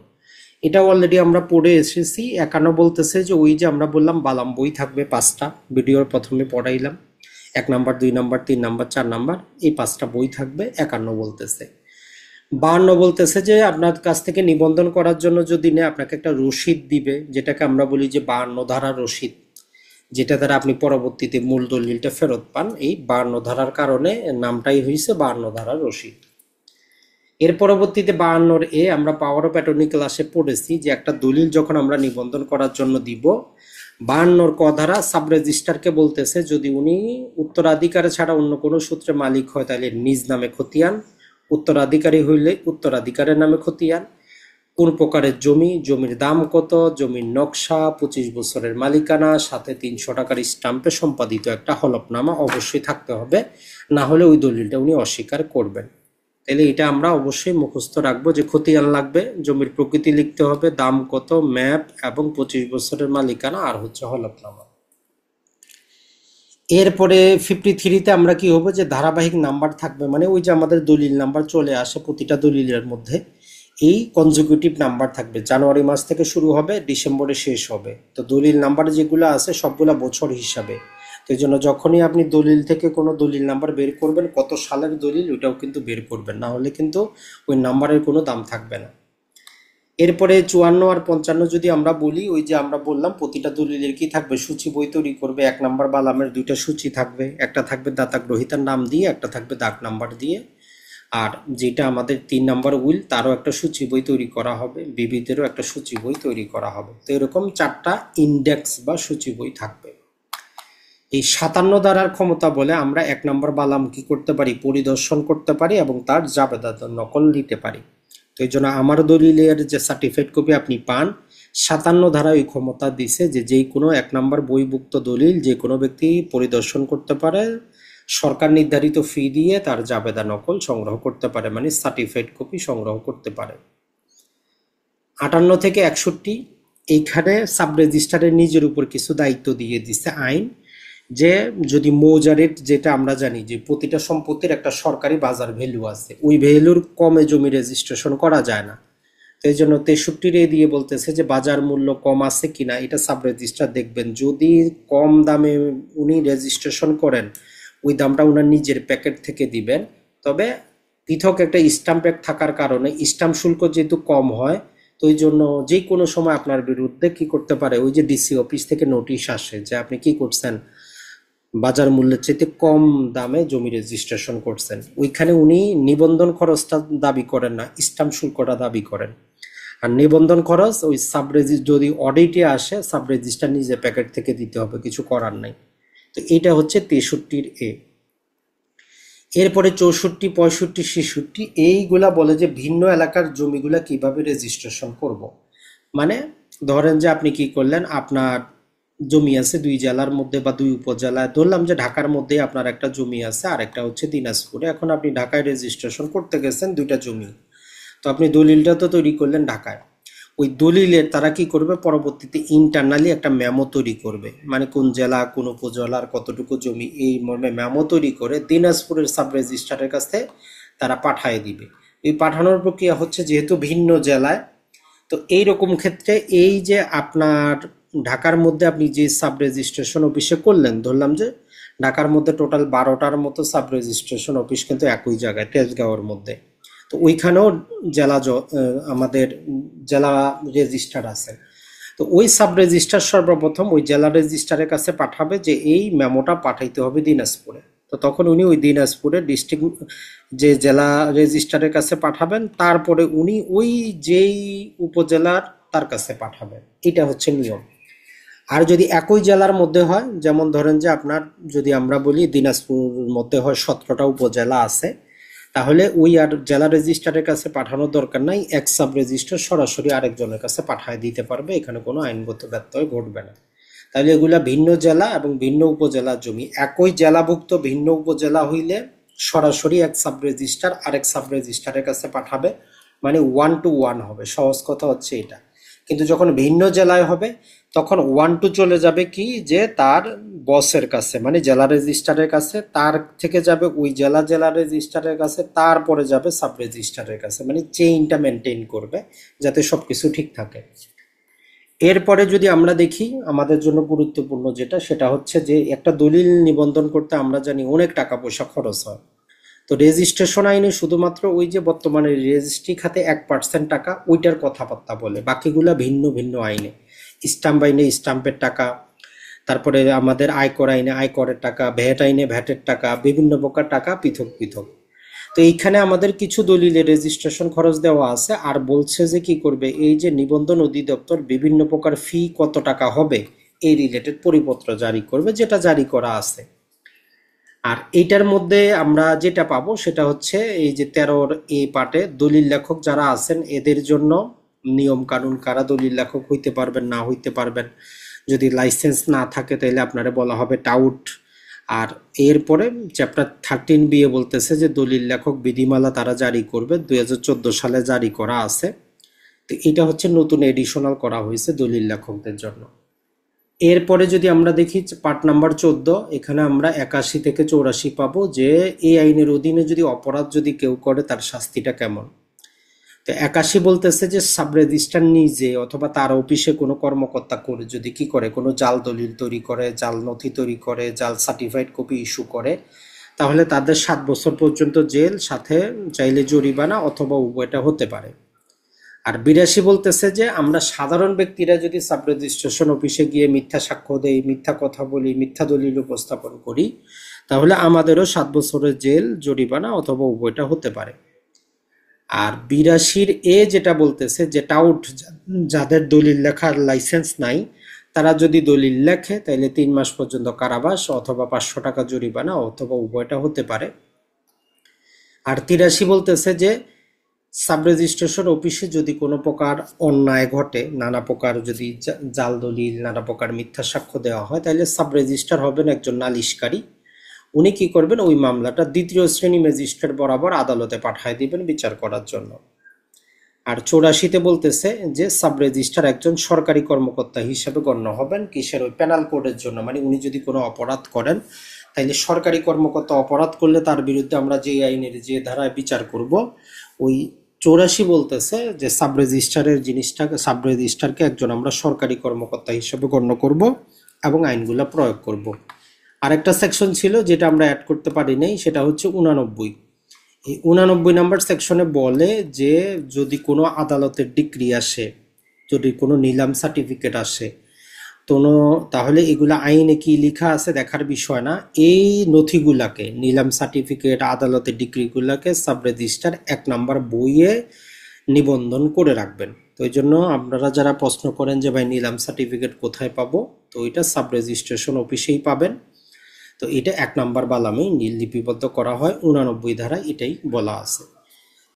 এটা অলরেডি আমরা পড়ে এসেছি। 51 বলতেছে যে ওই যে আমরা বললাম বালাম বই থাকবে 5টা, ভিডিওর প্রথমে পড়াইলাম, 1 নাম্বার 2 নাম্বার 3 নাম্বার 4 নাম্বার, এই 5টা বই থাকবে। 51 বলতেছে, 52 বলতেছে যে আপনার কাছ থেকে নিবন্ধন করার জন্য যদি নেয় আপনাকে একটা রসিদ দিবে, যেটাকে আমরা বলি যে 52 ধারা রসিদ, যেটা দ্বারা আপনি পরবর্তীতে মূল দলিলটা ফেরত পান। এই 52 ধারার কারণে নামটাই হয়েছে 52 ধারার রসিদ। এর পরবর্তীতে 52 আমরা পাওয়ার অফ অ্যাটর্নি ক্লাসে পড়েছি যে একটা দলিল যখন আমরা নিবন্ধন করার জন্য দিব, 52 ক ধারা সাব রেজিস্ট্রারকে বলতেছে যদি উনি উত্তরাধিকার ছাড়া অন্য কোনো সূত্রে মালিক হয় তাহলে নিজ নামে খতিয়ান, উত্তরাধিকারী হইলে উত্তরাধিকারের নামে খতিয়ান, কোন প্রকারের জমি, জমির দাম কত, জমির নকশা, 25 বছরের মালিকানা, সাথে 300 টাকার স্টাম্পে সম্পাদিত একটা হলফনামা অবশ্যই থাকতে হবে, না হলে ওই দলিলটা উনি অস্বীকার করবেন। তাহলে এটা আমরা অবশ্যই মুখস্থ রাখবো যে খতিয়ান লাগবে, জমির প্রকৃতি লিখতে হবে, দাম কত, ম্যাপ এবং 25 বছরের মালিকানা, আর হচ্ছে হলফনামা। এরপরে 53-তে আমরা কি হবো যে ধারাবাহিক নাম্বার থাকবে, মানে ওই যে আমাদের দলিল নাম্বার চলে আসে প্রতিটা দলিলের মধ্যে, এই কনজিকিউটিভ নাম্বার থাকবে। জানুয়ারি মাস থেকে শুরু হবে, ডিসেম্বরে শেষ হবে। তো দলিল নাম্বার যেগুলো আছে সবগুলা বছর হিসাবে। তো এই জন্য যখনই আপনি দলিল থেকে কোনো দলিল নাম্বার বের করবেন, কত সালের দলিল ওইটাও কিন্তু বের করবেন, না হলে কিন্তু ওই নাম্বারের কোনো দাম থাকবে না। এরপরে 54 আর 55 যদি আমরা বলি, ওই যে আমরা বললাম প্রতিটা দলিলের কি থাকবে, সূচি বই তৈরি করবে। 1 নাম্বার বালামের 2টা সূচি থাকবে, একটা থাকবে দাতা গ্রহীতার নাম দিয়ে, একটা থাকবে দাগ নাম্বার দিয়ে। আর যেটা আমাদের 3 নাম্বার উইল, তারও একটা সূচি বই তৈরি করা হবে, বিবিদেরও একটা সূচি বই তৈরি করা হবে। তো এরকম 4টা ইন্ডেক্স বা সূচি বই থাকবে। এই 57 ধারার ক্ষমতা বলে আমরা 1 নাম্বার বালাম কি করতে পারি, পরিদর্শন করতে পারি এবং তার জাবেদা নকল নিতে পারি। তো এই জন্য আমার দলিলের যে সার্টিফিকেট কপি আপনি পান, 57 ধারা ওই ক্ষমতা দিছে যে যেই কোনো 1 নাম্বার বইভুক্ত দলিল যে কোনো ব্যক্তি পরিদর্শন করতে পারে, সরকার নির্ধারিত ফি দিয়ে তার জাবেদা নকল সংগ্রহ করতে পারে, মানে সার্টিফিকেট কপি সংগ্রহ করতে পারে। 58 থেকে 61, এইখানে সাব রেজিস্ট্রারের নিজের উপর কিছু দায়িত্ব দিয়ে দিচ্ছে আইন, যে যদি মৌজা রেট, যেটা আমরা জানি যে প্রতিটা সম্পত্তির একটা সরকারি বাজার ভ্যালু আছে, ওই ভ্যালুর কমে জমি রেজিস্ট্রেশন করা যায় না। তো এই জন্য 63 দিয়ে বলতেছে যে বাজার মূল্য কম আছে কিনা এটা সাব রেজিস্ট্রার দেখবেন। যদি কম দামে উনি রেজিস্ট্রেশন করেন, ওই দামটা উনার নিজের প্যাকেট থেকে দিবেন। তবে পৃথক একটা স্টাম্প প্যাক থাকার কারণে স্টাম্প শুল্ক যেহেতু কম হয়, তো ওই জন্য যে কোনো সময় আপনার বিরুদ্ধে কি করতে পারে, ওই যে ডিসি অফিস থেকে নোটিশ আসে যে আপনি কি করছেন, বাজার মূল্যের চাইতে কম দামে জমি রেজিস্ট্রেশন করছেন। ওইখানে উনি নিবন্ধন খরচটা দাবি করেন না, স্টাম্প শুল্কটা দাবি করেন। আর নিবন্ধন খরচ ওই সাব রেজিস্ট্রার যদি অডিটে আসে, সাব রেজিস্ট্রার নিজে প্যাকেট থেকে দিতে হবে, কিছু করার নাই। তো এটা হচ্ছে 63 এরপরে 64, 65, 66 এইগুলা বলে যে ভিন্ন এলাকার জমিগুলা কিভাবে রেজিস্ট্রেশন করব। মানে ধরেন যে আপনি কি করলেন, আপনার জমি আছে 2 জেলার মধ্যে বা 2 উপজেলায়, ধরলাম যে ঢাকার মধ্যেই আপনার একটা জমি আছে আর একটা হচ্ছে দিনাজপুরে। এখন আপনি ঢাকায় রেজিস্ট্রেশন করতে গেছেন 2টা জমি, তো আপনি দলিলটা তো তৈরি করলেন ঢাকায়। ওই দলিলের তারা কি করবে, পরবর্তীতে ইন্টারনালি একটা মেমো তৈরি করবে, মানে কোন জেলা কোন উপজেলার কতটুকু জমি, এই মর্মে মেমো তৈরি করে দিনাজপুরের সাব রেজিস্ট্রারের কাছে তারা পাঠিয়ে দিবে। এই পাঠানোর প্রক্রিয়া হচ্ছে, যেহেতু ভিন্ন জেলায়, তো এই রকম ক্ষেত্রে এই যে আপনার ঢাকার মধ্যে আপনি যে সাব রেজিস্ট্রেশন অফিসে করলেন, ধরলাম যে ঢাকার মধ্যে টোটাল 12টার মতো সাব রেজিস্ট্রেশন অফিস কিন্তু একই জায়গায় তেজগাঁওয়ের মধ্যে। তো ওইখানেও আমাদের জেলা রেজিস্ট্রার আছে। তো ওই সাব রেজিস্ট্রার সর্বপ্রথম ওই জেলা রেজিস্ট্রারের কাছে পাঠাবে যে এই মেমোটা পাঠাইতে হবে দিনাজপুরে। তো তখন উনি ওই দিনাজপুরের ডিস্ট্রিক্ট যে জেলা রেজিস্ট্রারের কাছে পাঠাবেন, তারপরে উনি ওই যেই উপজেলার তার কাছে পাঠাবেন। এটা হচ্ছে নিয়ম। আর যদি একই জেলার মধ্যে হয়, যেমন ধরেন যে আপনার, যদি আমরা বলি দিনাজপুরের মধ্যে হয় 17টা উপজেলা আছে, তাহলে ওই আর জেলা রেজিস্ট্রারের কাছে পাঠানোর দরকার নাই, এক সাব রেজিস্ট্রার সরাসরি আরেকজনের কাছে পাঠিয়ে দিতে পারবে, এখানে কোনো আইনগত ব্যত্যয় ঘটবে না। তাহলে এগুলা ভিন্ন জেলা এবং ভিন্ন উপজেলার জমি। একই জেলাভুক্ত ভিন্ন উপজেলা হইলে সরাসরি এক সাব রেজিস্ট্রার আরেক সাব রেজিস্ট্রারের কাছে পাঠাবে, মানে 1 to 1 হবে। সহজ কথা হচ্ছে এটা। কিন্তু যখন ভিন্ন জেলায় হবে, তখন 1 to চলে যাবে কি, যে তার বসের কাছে, মানে জেলা রেজিস্ট্রারের কাছে, তার থেকে যাবে ওই জেলা রেজিস্ট্রারের কাছে, তারপরে যাবে সাব রেজিস্ট্রারের কাছে, মানে চেইনটা মেনটেন করবে যাতে সবকিছু ঠিক থাকে। এরপরে যদি আমরা দেখি, আমাদের জন্য গুরুত্বপূর্ণ যেটা, সেটা হচ্ছে যে একটা দলিল নিবন্ধন করতে আমরা জানি অনেক টাকা পয়সা খরচ হয়। তো রেজিস্ট্রেশন আইনে শুধুমাত্র ওই যে বর্তমানে রেজিস্ট্রি খাতে 1% টাকা, ওইটার কথাবার্তা বলে, বাকিগুলা ভিন্ন ভিন্ন আইনে। স্টাম্প আইনে স্টাম্পের টাকা, তারপরে আমাদের আয়কর আইনে আয়করের টাকা, ভ্যাট আইনে ভ্যাটের টাকা, বিভিন্ন প্রকার টাকা পৃথক পৃথক। তো এইখানে আমাদের কিছু দলিলে রেজিস্ট্রেশন খরচ দেওয়া আছে, আর বলছে যে কি করবে, এই যে নিবন্ধন অধিদপ্তর বিভিন্ন প্রকার ফি কত টাকা হবে এই রিলেটেড পরিপত্র জারি করবে, যেটা জারি করা আছে। আর এইটার মধ্যে আমরা যেটা পাবো সেটা হচ্ছে এই যে 13-র এ পার্টে দলিল লেখক যারা আছেন এদের জন্য নিয়ম কানুন, কারা দলিল লেখক হইতে পারবেন না হইতে পারবেন। যদি লাইসেন্স না থাকে তাহলে আপনারে বলা হবে টাউট। আর এরপরে চ্যাপ্টার 13 বিয়ে বলতেছে যে দলিল লেখক বিধিমালা তারা জারি করবে, 2014 সালে জারি করা আছে। তো এটা হচ্ছে নতুন এডিশনাল করা হয়েছে দলিল লেখকদের জন্য। এরপরে যদি আমরা দেখি পার্ট নাম্বার 14, এখানে আমরা 81 থেকে 84 পাবো, যে এই আইনের অধীনে যদি অপরাধ যদি কেউ করে তার শাস্তিটা কেমন। তো 81 বলতেছে যে সাব রেজিস্ট্রার নিজে অথবা তার অফিসে কোনো কর্মকর্তা করে যদি কি করে, কোনো জাল দলিল তৈরি করে, জাল নথি তৈরি করে, জাল সার্টিফাইড কপি ইস্যু করে, তাহলে তাদের 7 বছর পর্যন্ত জেল, সাথে চাইলে জরিমানা অথবা উভয়টা হতে পারে। আর 82 বলতেছে যে আমরা সাধারণ ব্যক্তিরা যদি সাব রেজিস্ট্রেশন অফিসে গিয়ে মিথ্যা সাক্ষ্য দেই, মিথ্যা কথা বলি, মিথ্যা দলিল উপস্থাপন করি, তাহলে আমাদেরও 7 বছরের জেল, জরিমানা অথবা উভয়টা হতে পারে। আর 82-র এ যেটা বলতেছে যে টাউট, যাদের দলিল লেখার লাইসেন্স নাই, তারা যদি দলিল লেখে তাহলে 3 মাস পর্যন্ত কারাবাস অথবা 500 টাকা জরিমানা অথবা উভয়টা হতে পারে। আর 83 বলতেছে যে সাব রেজিস্ট্রেশন অফিসে যদি কোনো প্রকার অন্যায় ঘটে, নানা প্রকার যদি জাল দলিল, নানা প্রকার মিথ্যা সাক্ষ্য দেওয়া হয়, তাহলে সাব রেজিস্ট্রার হবেন একজন নালিশকারী। উনি কি করবেন, ওই মামলাটা 2য় শ্রেণী ম্যাজিস্ট্রেট বরাবর আদালতে পাঠিয়ে দিবেন বিচার করার জন্য। আর 84-তে বলতেছে যে সাব রেজিস্ট্রার একজন সরকারি কর্মকর্তা হিসেবে গণ্য হবেন, কিসের, ওই পেনাল কোডের জন্য, মানে উনি যদি কোনো অপরাধ করেন, তাইলে সরকারি কর্মকর্তা অপরাধ করলে তার বিরুদ্ধে আমরা যে আইনের যে ধারায় বিচার করব, ওই 84 বলতেছে যে সাব রেজিস্ট্রারের জিনিসটাকে, সাব রেজিস্ট্রারকে একজন আমরা সরকারি কর্মকর্তা হিসেবে গণ্য করব এবং আইনগুলো প্রয়োগ করব। আরেকটা সেকশন ছিল যেটা আমরা অ্যাড করতে পারি নাই, সেটা হচ্ছে 89। এই 89 নাম্বার সেকশনে বলে যে যদি কোনো আদালতের ডিক্রি আসে, যদি কোনো নিলাম সার্টিফিকেট আসে, তো তাহলে এগুলা আইনে কি লেখা আছে দেখার বিষয় না, এই নথিগুলাকে, নিলাম সার্টিফিকেট, আদালতের ডিক্রিগুলাকে সাব রেজিস্ট্রার 1 নাম্বার বইয়ে নিবন্ধন করে রাখবেন। তো এই জন্য আপনারা যারা প্রশ্ন করেন যে ভাই নিলাম সার্টিফিকেট কোথায় পাবো, তো এটা সাব রেজিস্ট্রেশন অফিসেই পাবেন। তো এটা 1 নাম্বার বালামে লিপিবদ্ধ করা হয়, 89 ধারায় এটাই বলা আছে।